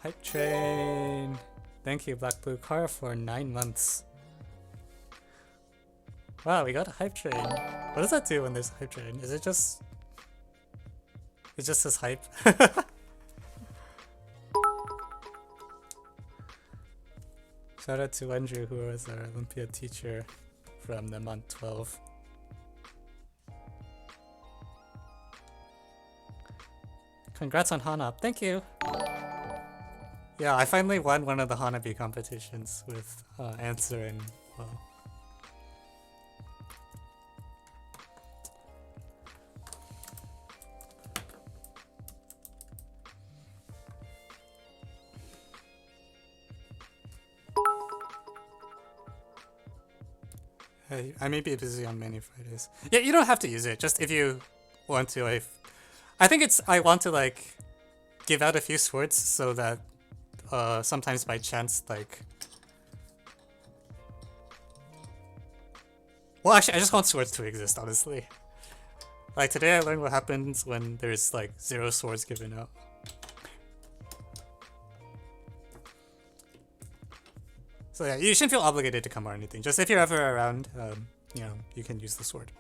Hype train. Thank you, Black Blue Car, for 9 months. Wow, we got a hype train. What does that do when there's a hype train? Is it just... It just says hype? Shout out to Andrew, who was our Olympiad teacher from the month 12. Congrats on Hana. Thank you! Yeah, I finally won one of the Hanabi competitions with Answer and well. Hey, I may be busy on many Fridays. Yeah, you don't have to use it, just if you want to. I think I want to like give out a few swords so that sometimes by chance, like... Well, actually, I just want swords to exist, honestly. Like, today I learned what happens when there's, like, 0 swords given out. So yeah, you shouldn't feel obligated to come or anything. Just if you're ever around, you know, you can use the sword.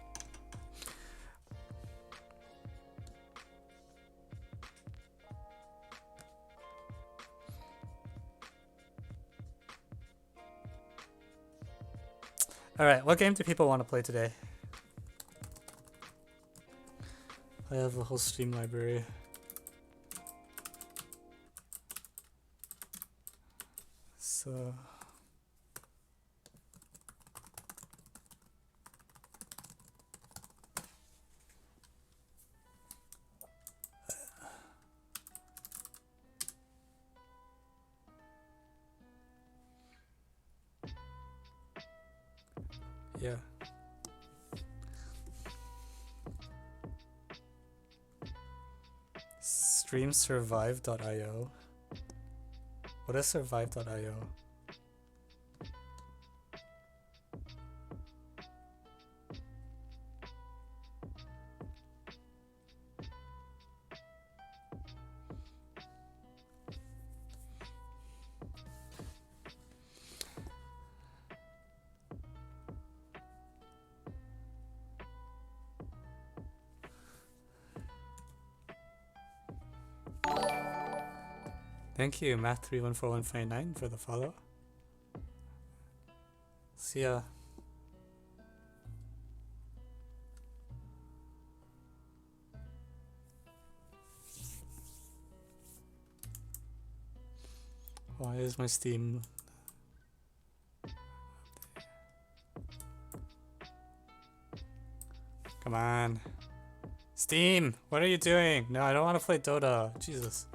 Alright, what game do people want to play today? I have a whole Steam library. So... yeah. Streamsurvive.io. What is survive.io? Thank you, Math314159 for the follow. See ya. Why is my Steam? Come on. Steam, what are you doing? No, I don't want to play Dota. Jesus.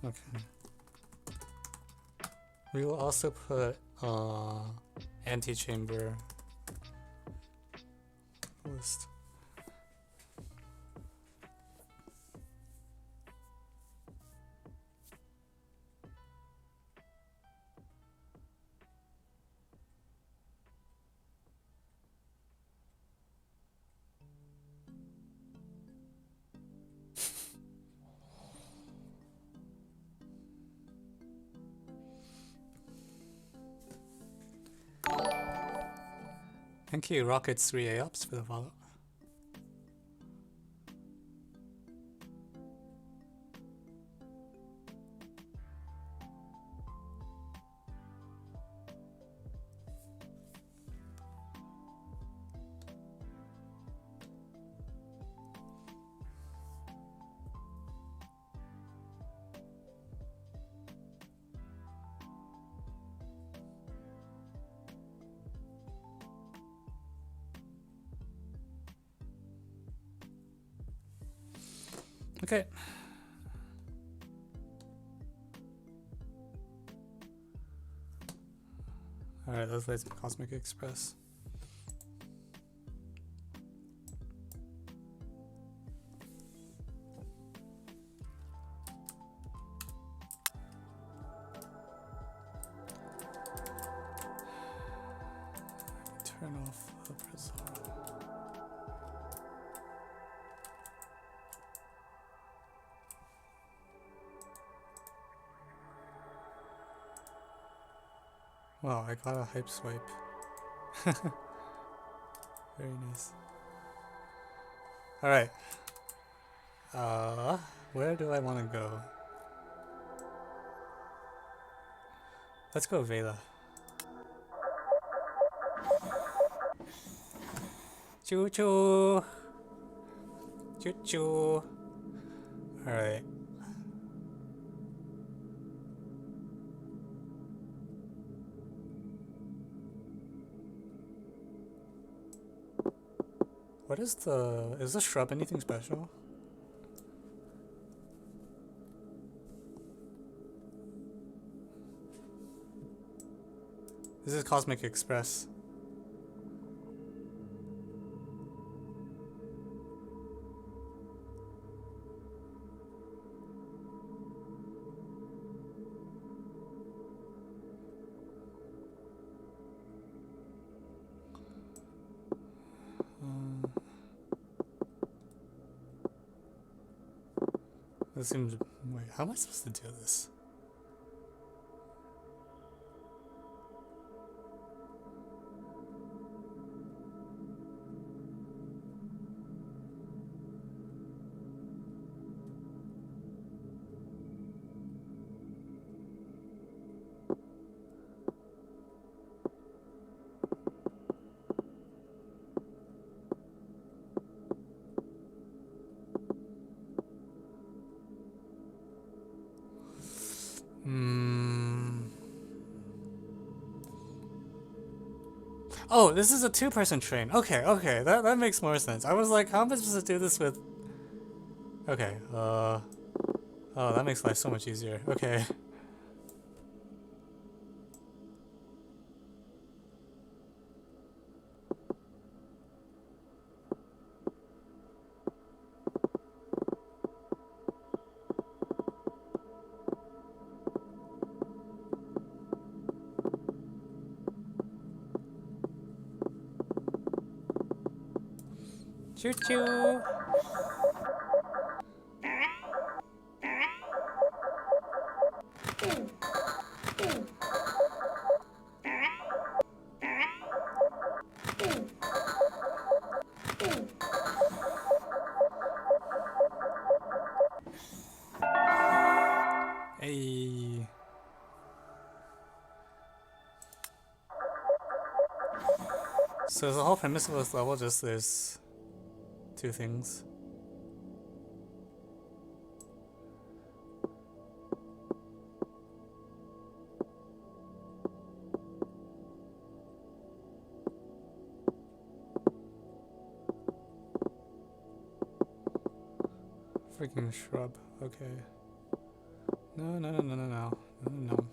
Okay. We will also put antechamber list. Thank you, Rockets 3A ups for the follow. Okay. Alright, let's play some Cosmic Express. Turn off the prism. Wow, I got a hype swipe. Very nice. Alright. Where do I want to go? Let's go Vela. Choo choo! Choo choo! Alright. What is the shrub anything special? This is Cosmic Express. This seems... Wait, how am I supposed to do this? Oh, this is a two-person train. Okay, okay, that makes more sense. I was like, how am I supposed to do this with... Okay, oh, that makes life so much easier. Okay. Choo choo! So is the whole premise of this level just there's two things? Freaking shrub. Okay. No, no, no, no, no, no, no, no, no.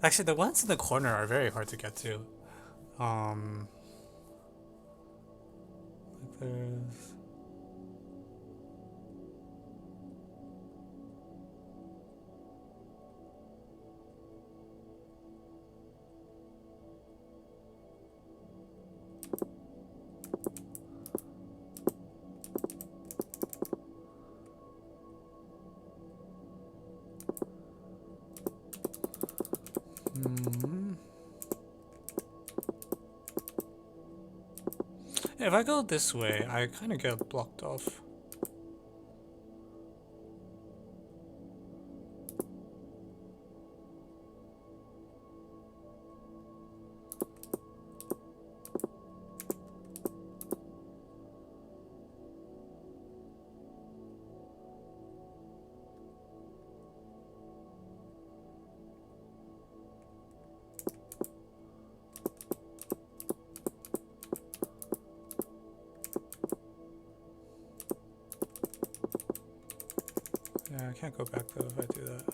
Actually, the ones in the corner are very hard to get to. Like there's... If I go this way, I kind of get blocked off. Yeah, I can't go back though if I do that.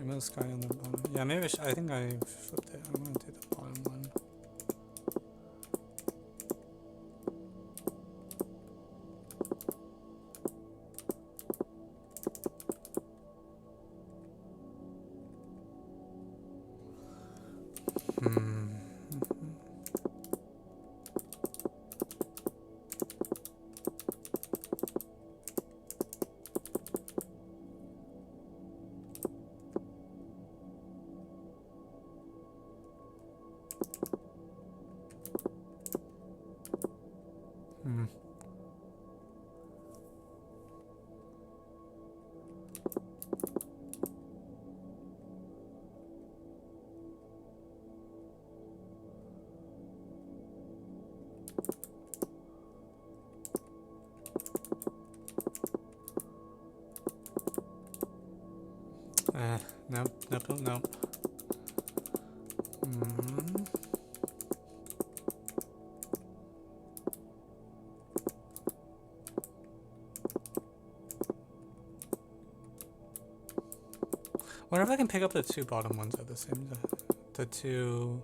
Most guy on the bottom. Yeah, maybe I think I flipped it. I'm gonna do the bottom one. Nope, nope, nope, nope. Wonder if I can pick up the two bottom ones at the same time. The two...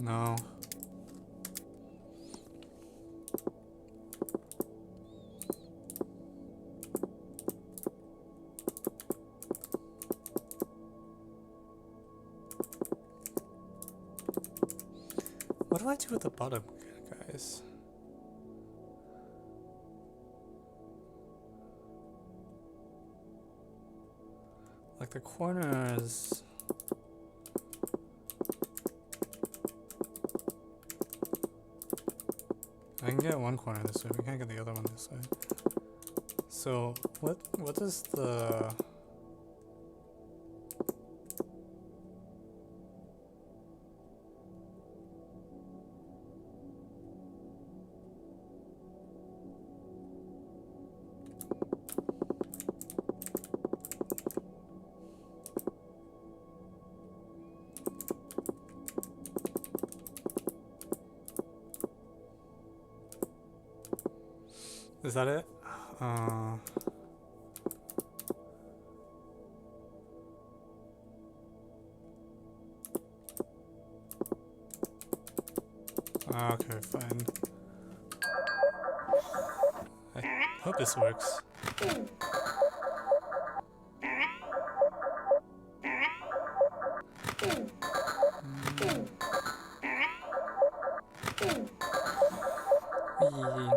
No. What do I do at the bottom, guys? Like the corners. I can get one corner this way, we can't get the other one this way. So what is the is that it? Okay, fine. I hope this works. Whee.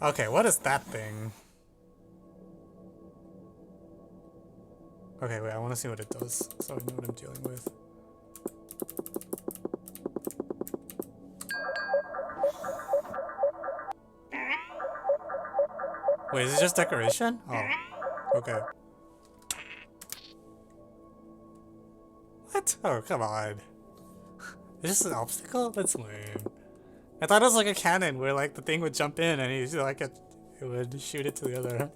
Okay, what is that thing? Okay, wait, I want to see what it does, so I know what I'm dealing with. Wait, is it just decoration? Oh, okay. What? Oh, come on. It's just an obstacle? That's lame. I thought it was like a cannon where like the thing would jump in and he's like it would shoot it to the other.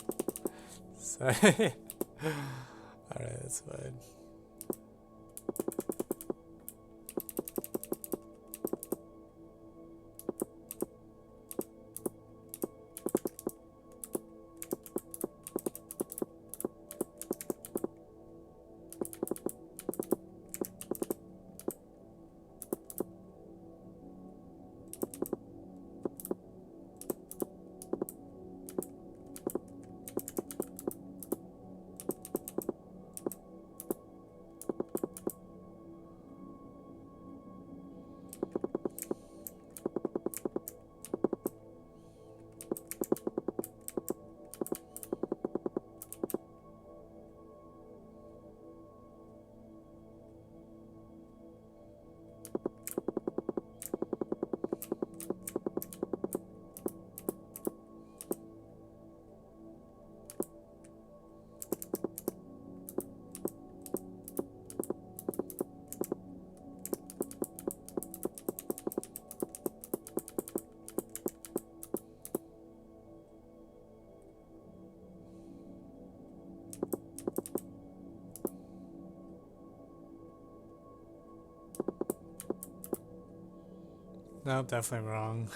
Sorry. Alright, that's fine. No, definitely wrong.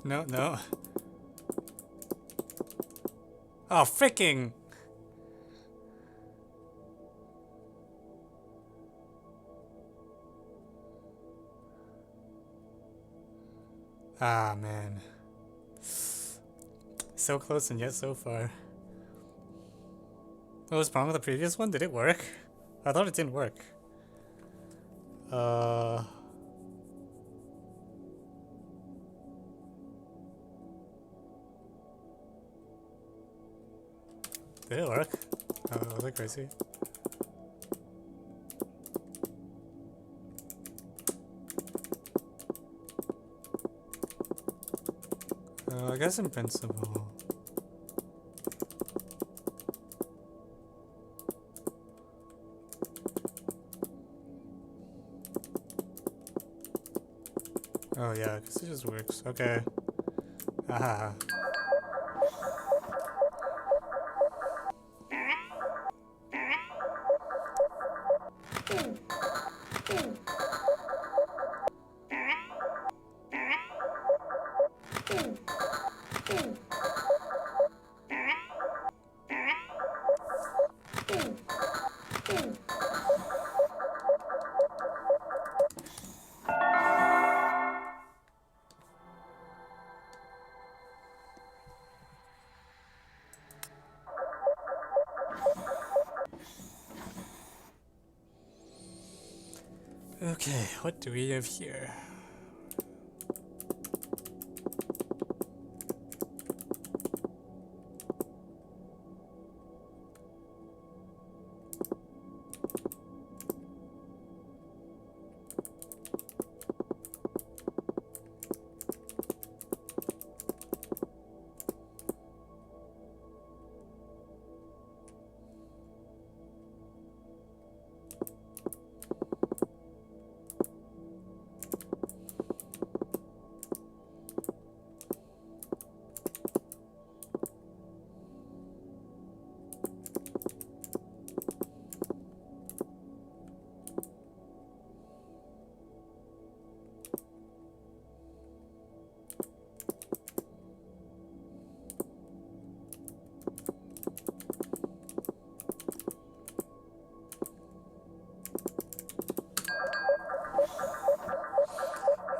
No, no. Oh, freaking! Ah, man. So close and yet so far. What was wrong with the previous one? Did it work? I thought it didn't work. Did it work? Oh, was I crazy? I guess in principle. Oh yeah, because it just works. Okay. Aha. Okay, what do we have here?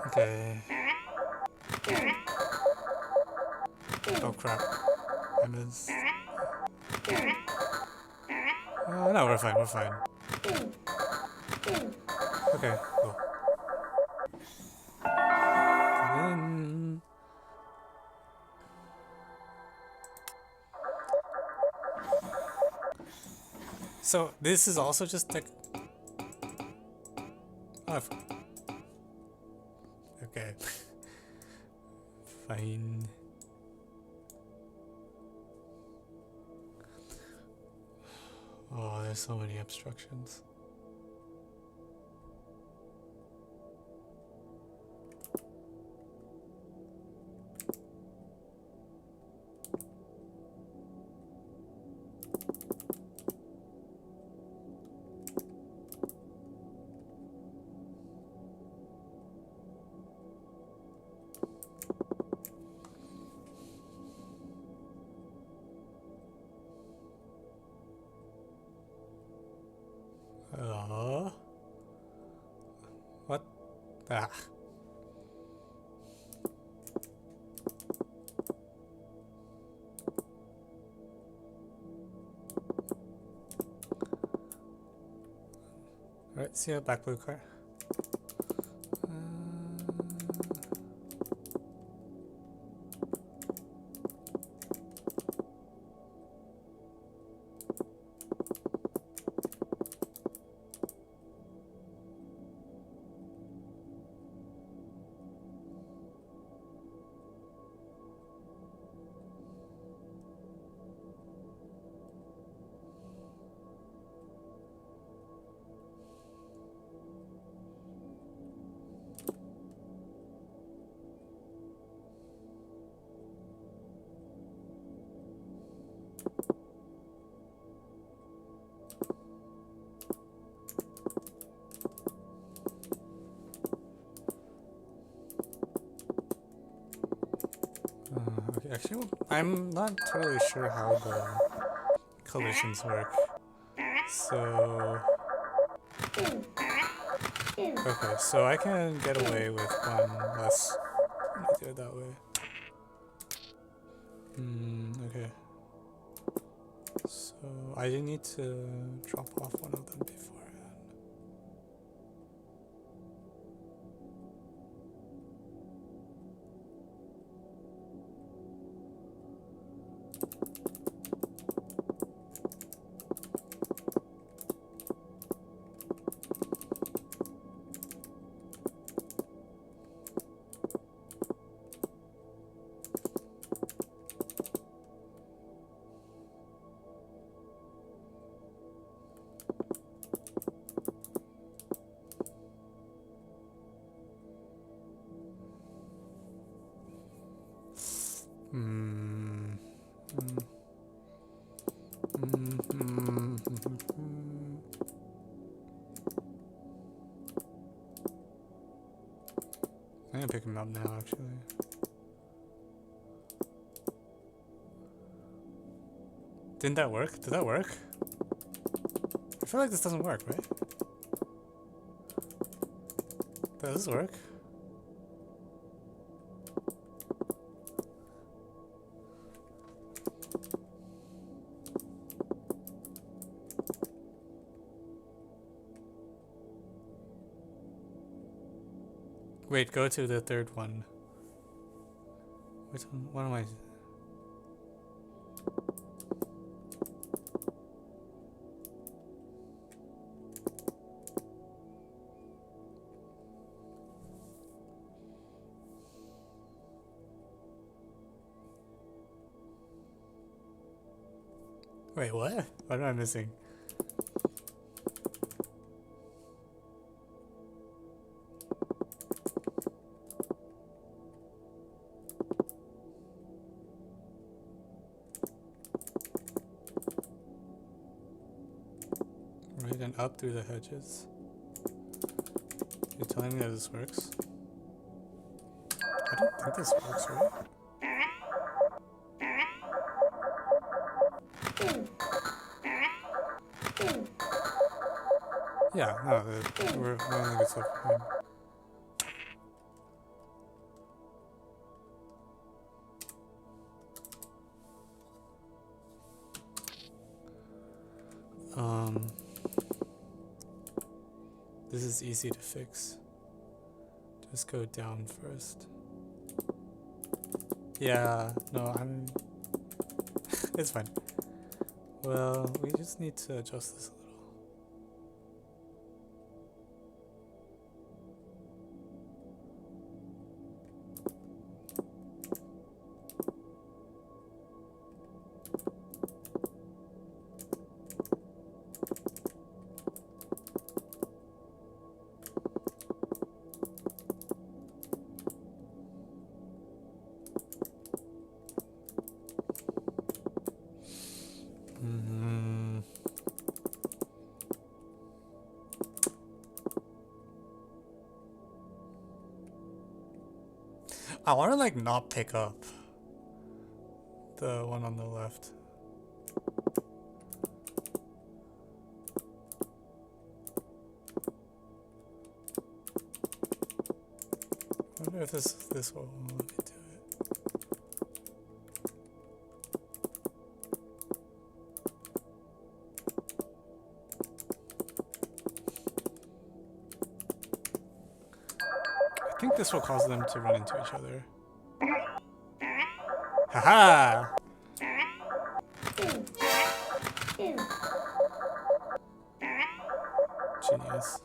Okay. Oh crap. I missed. No, we're fine, we're fine. Okay, cool. Then... So, this is also just like... Oh, okay. Fine. Oh, there's so many obstructions. What? Ah. Alright, see you back blue car. Actually, I'm not totally sure how the collisions work. So... Okay, so I can get away with one less when I do it that way. Okay. So I do need to drop off one of them beforehand. I'm gonna pick him up now, actually. Didn't that work? Did that work? I feel like this doesn't work, right? Does this work? Wait, go to the third one. Which one? What am I? Wait, what? What am I missing? Right, and up through the hedges. You're telling me that this works? I don't think this works, right? Yeah, no, we're on a good stuff. This is easy to fix. Just go down first. Yeah, no, I'm... It's fine. Well, we just need to adjust this a little. I want to like not pick up the one on the left. I wonder if this will let me do it. I think this will cause them to run into each other. Haha! Genius.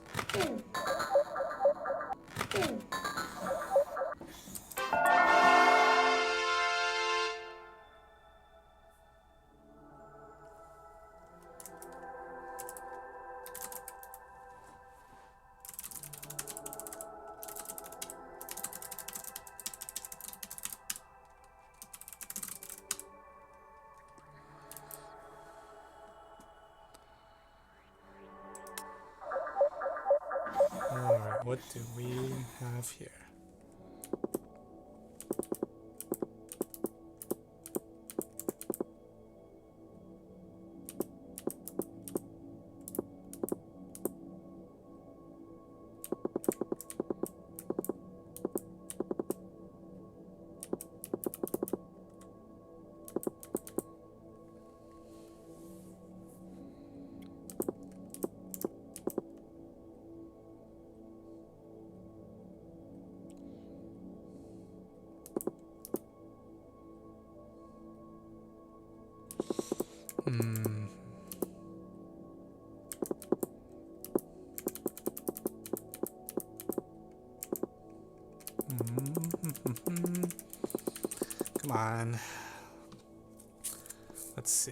Alright, what do we have here? Hmm. Come on. Let's see.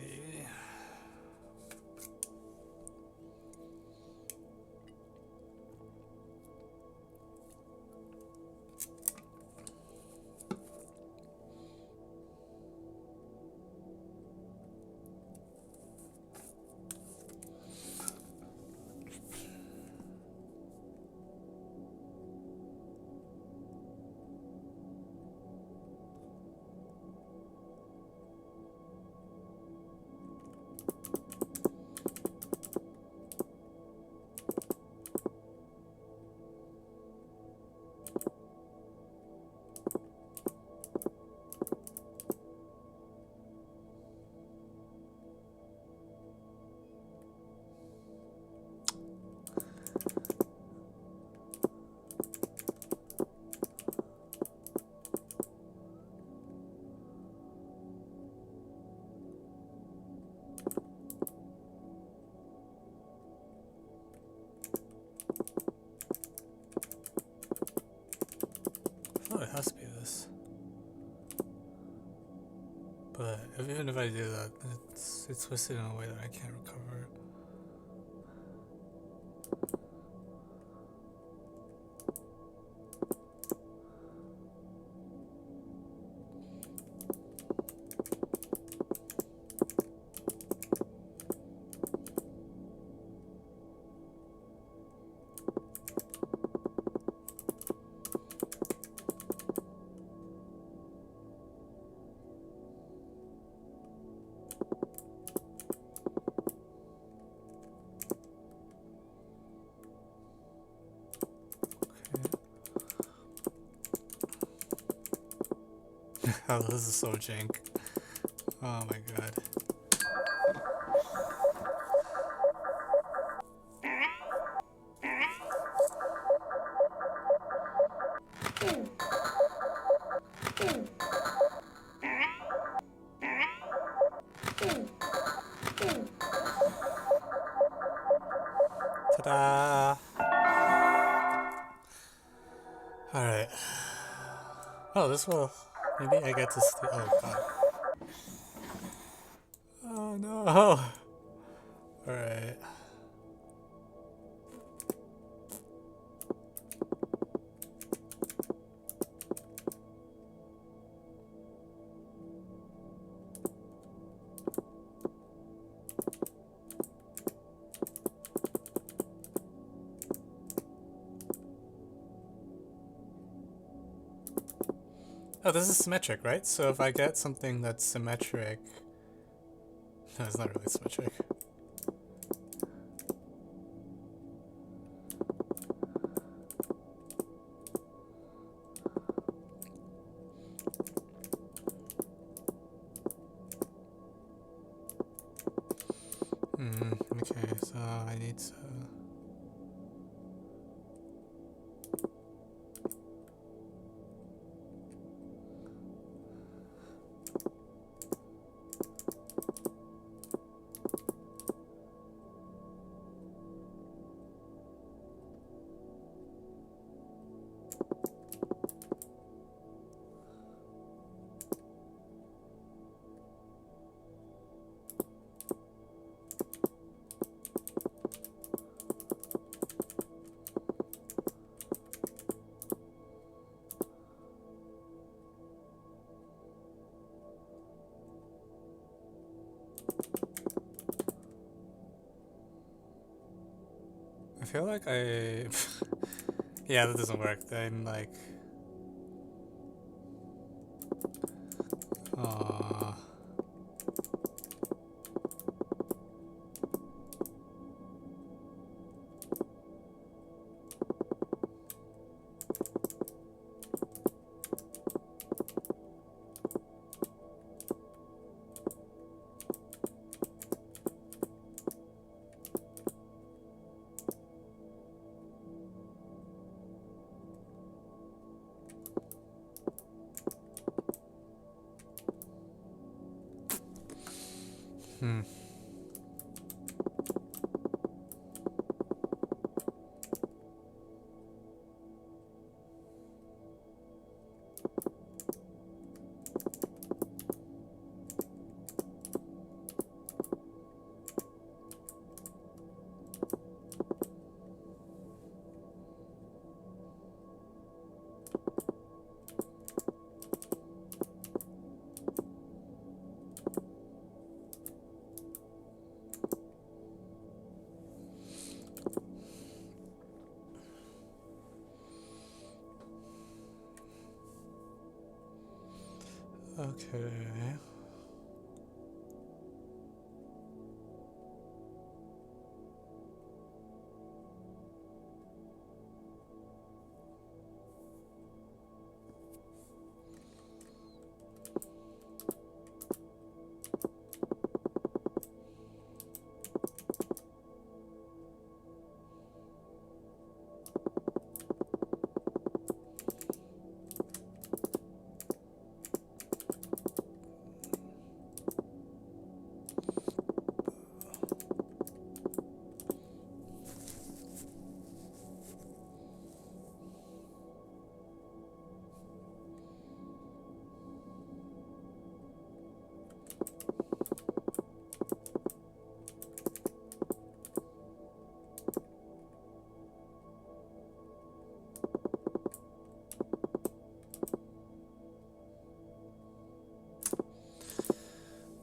Oh, it has to be this. But even if I do that, it's twisted in a way that I can't recover. Oh, this is so jank. Oh my god. Ta-da! Alright. Oh, this will... Maybe I get to steal... Oh, god. Oh, no! Alright. Oh, this is symmetric, right? So if I get something that's symmetric... No, it's not really symmetric. Okay, so I need to... I feel like I... Yeah, that doesn't work. I'm like... Hmm. Okay.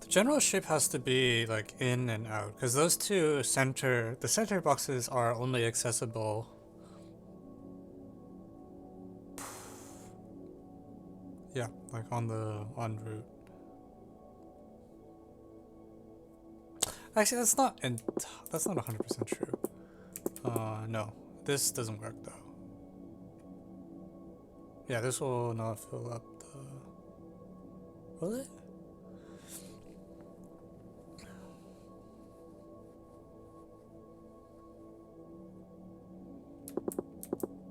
The general shape has to be like in and out, because those two the center boxes are only accessible. Yeah, like en route. Actually, that's not 100% true. No, this doesn't work though. Yeah, this will not fill up the. Will it?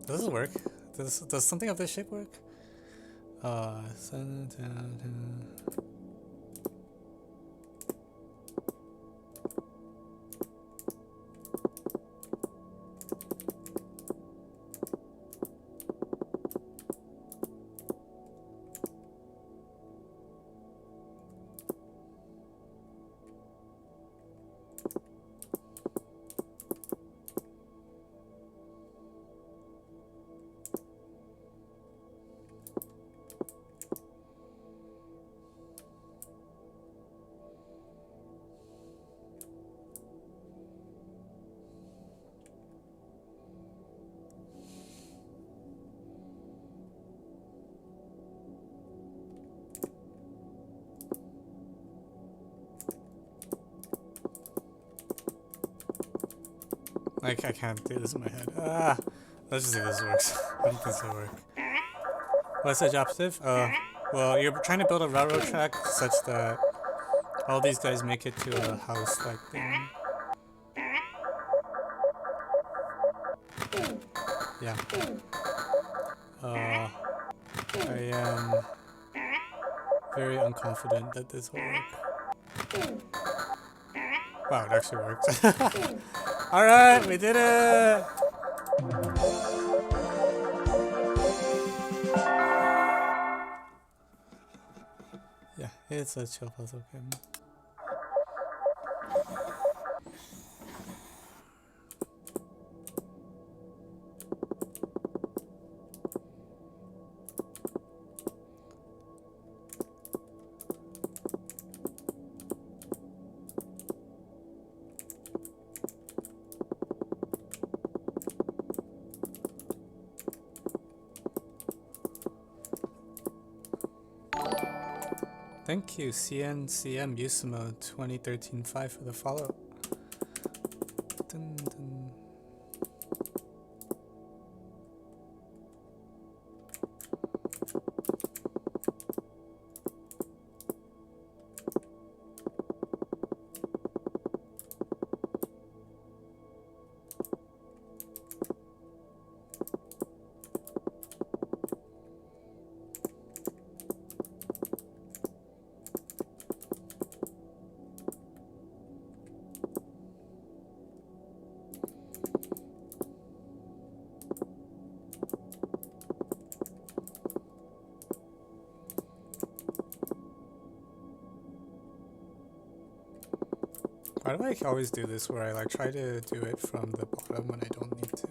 Does it work? Does something of this shape work? I can't do this in my head. Let's just see if this works. I don't think this will work. What's the objective? Well, you're trying to build a railroad track such that all these guys make it to a house-like thing. Yeah. I am very unconfident that this will work. Wow, it actually worked. Alright, we did it! Yeah, it's a chill puzzle game. Thank you, CNCM Usimo 2013-5 for the follow. Dun, dun. Why do I always do this where I like try to do it from the bottom when I don't need to?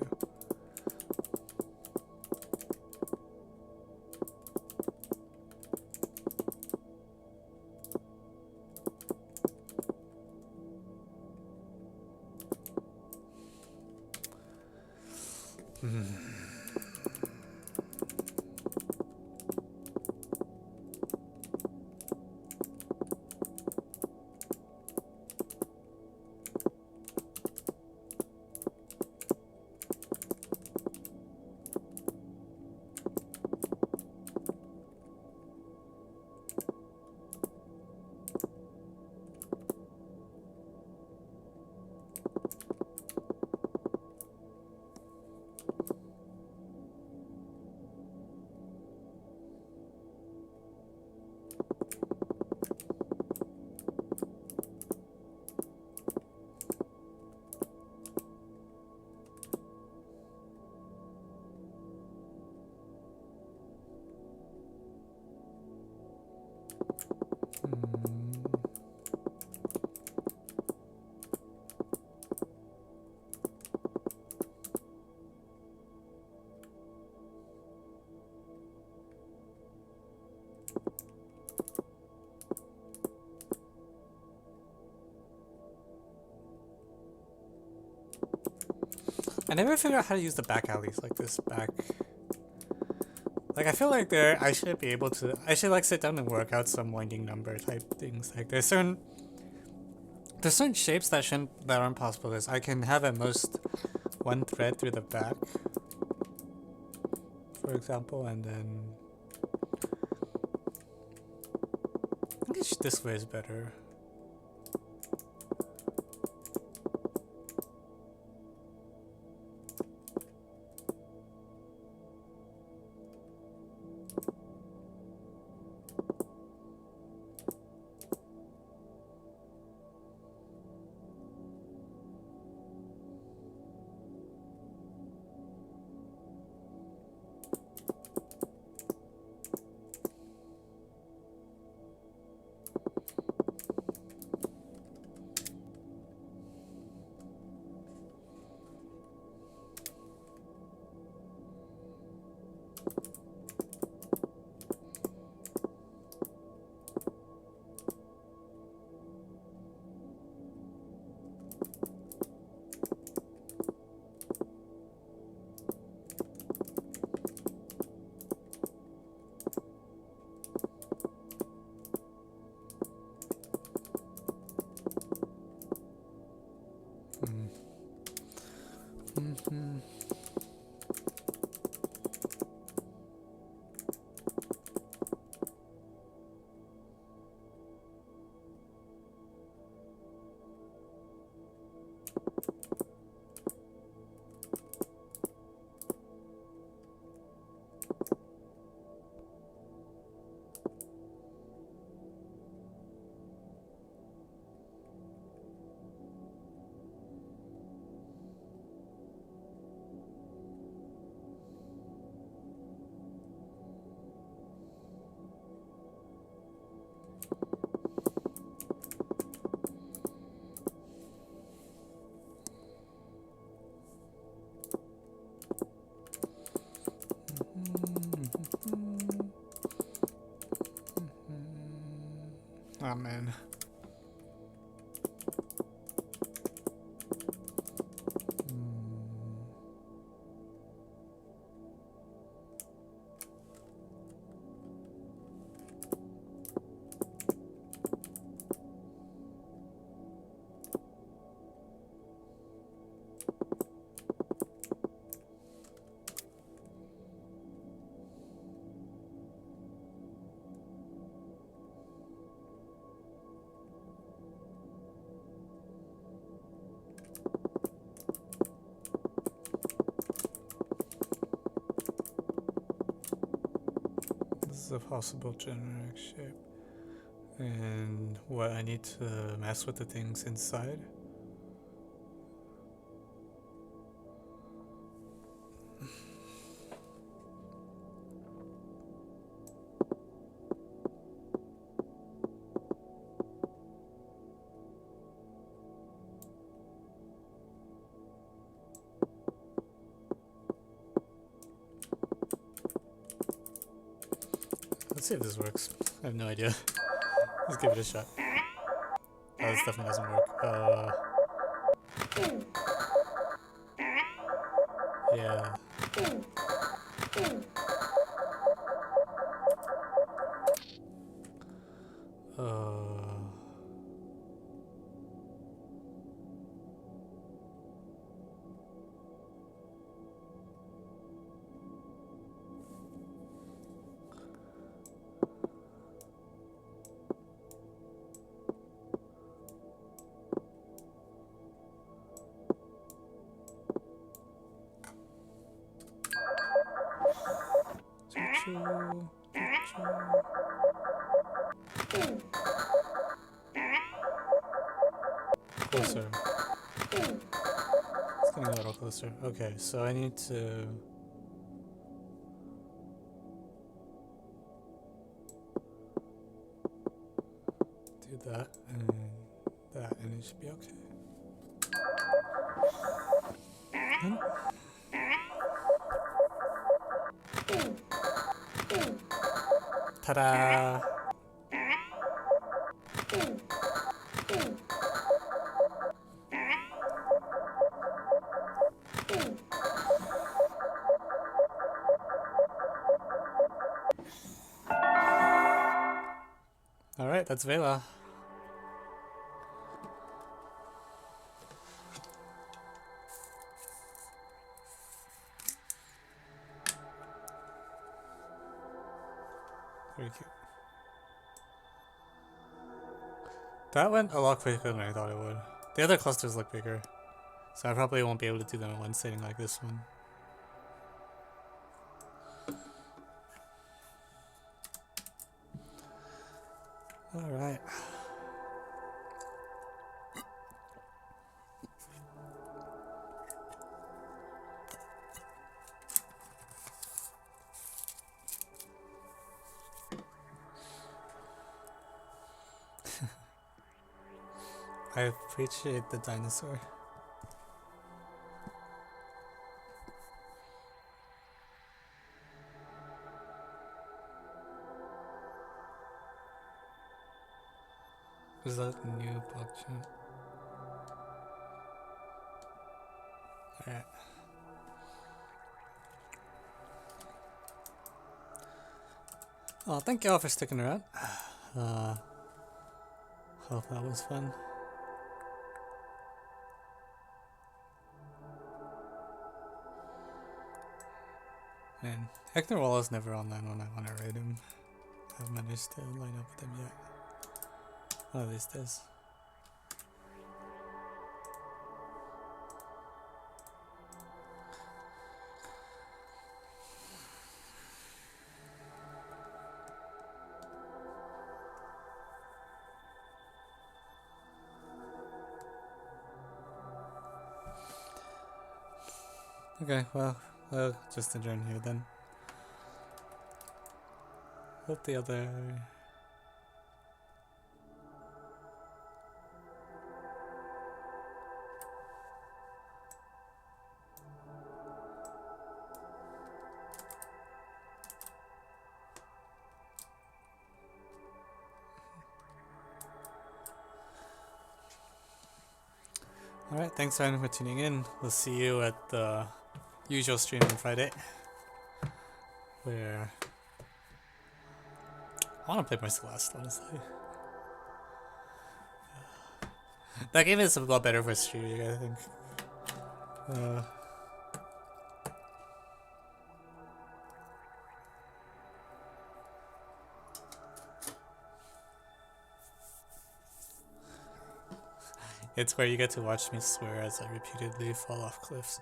I never figured out how to use the back alleys, like this back. Like I feel like I should be able to. I should like sit down and work out some winding number type things. Like there's certain shapes that aren't possible. Because I can have at most one thread through the back, for example, and then I guess this way is better. Oh man. This is a possible generic shape. And what, I need to mess with the things inside? Let's see if this works. I have no idea. Let's give it a shot. Oh, this definitely doesn't work. Yeah. Closer. It's getting a little closer. Okay, so I need to do that and it should be okay. Ta-da! Alright, that's Vela. Very cute. That went a lot quicker than I thought it would. The other clusters look bigger, so I probably won't be able to do them in one sitting like this one. Alright. I appreciate the dinosaur. Is that new blockchain? Alright. Oh, thank y'all for sticking around. Hope that was fun. Man, Hector Wallace never online when I want to raid him. I haven't managed to line up with him yet. One of these days. Okay, well, I'll just adjourn here then. Hope the other... Alright, thanks everyone for tuning in. We'll see you at the usual stream on Friday, where I want to play more Celeste, honestly. That game is a lot better for streaming, I think. It's where you get to watch me swear as I repeatedly fall off cliffs.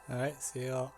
Alright, see y'all.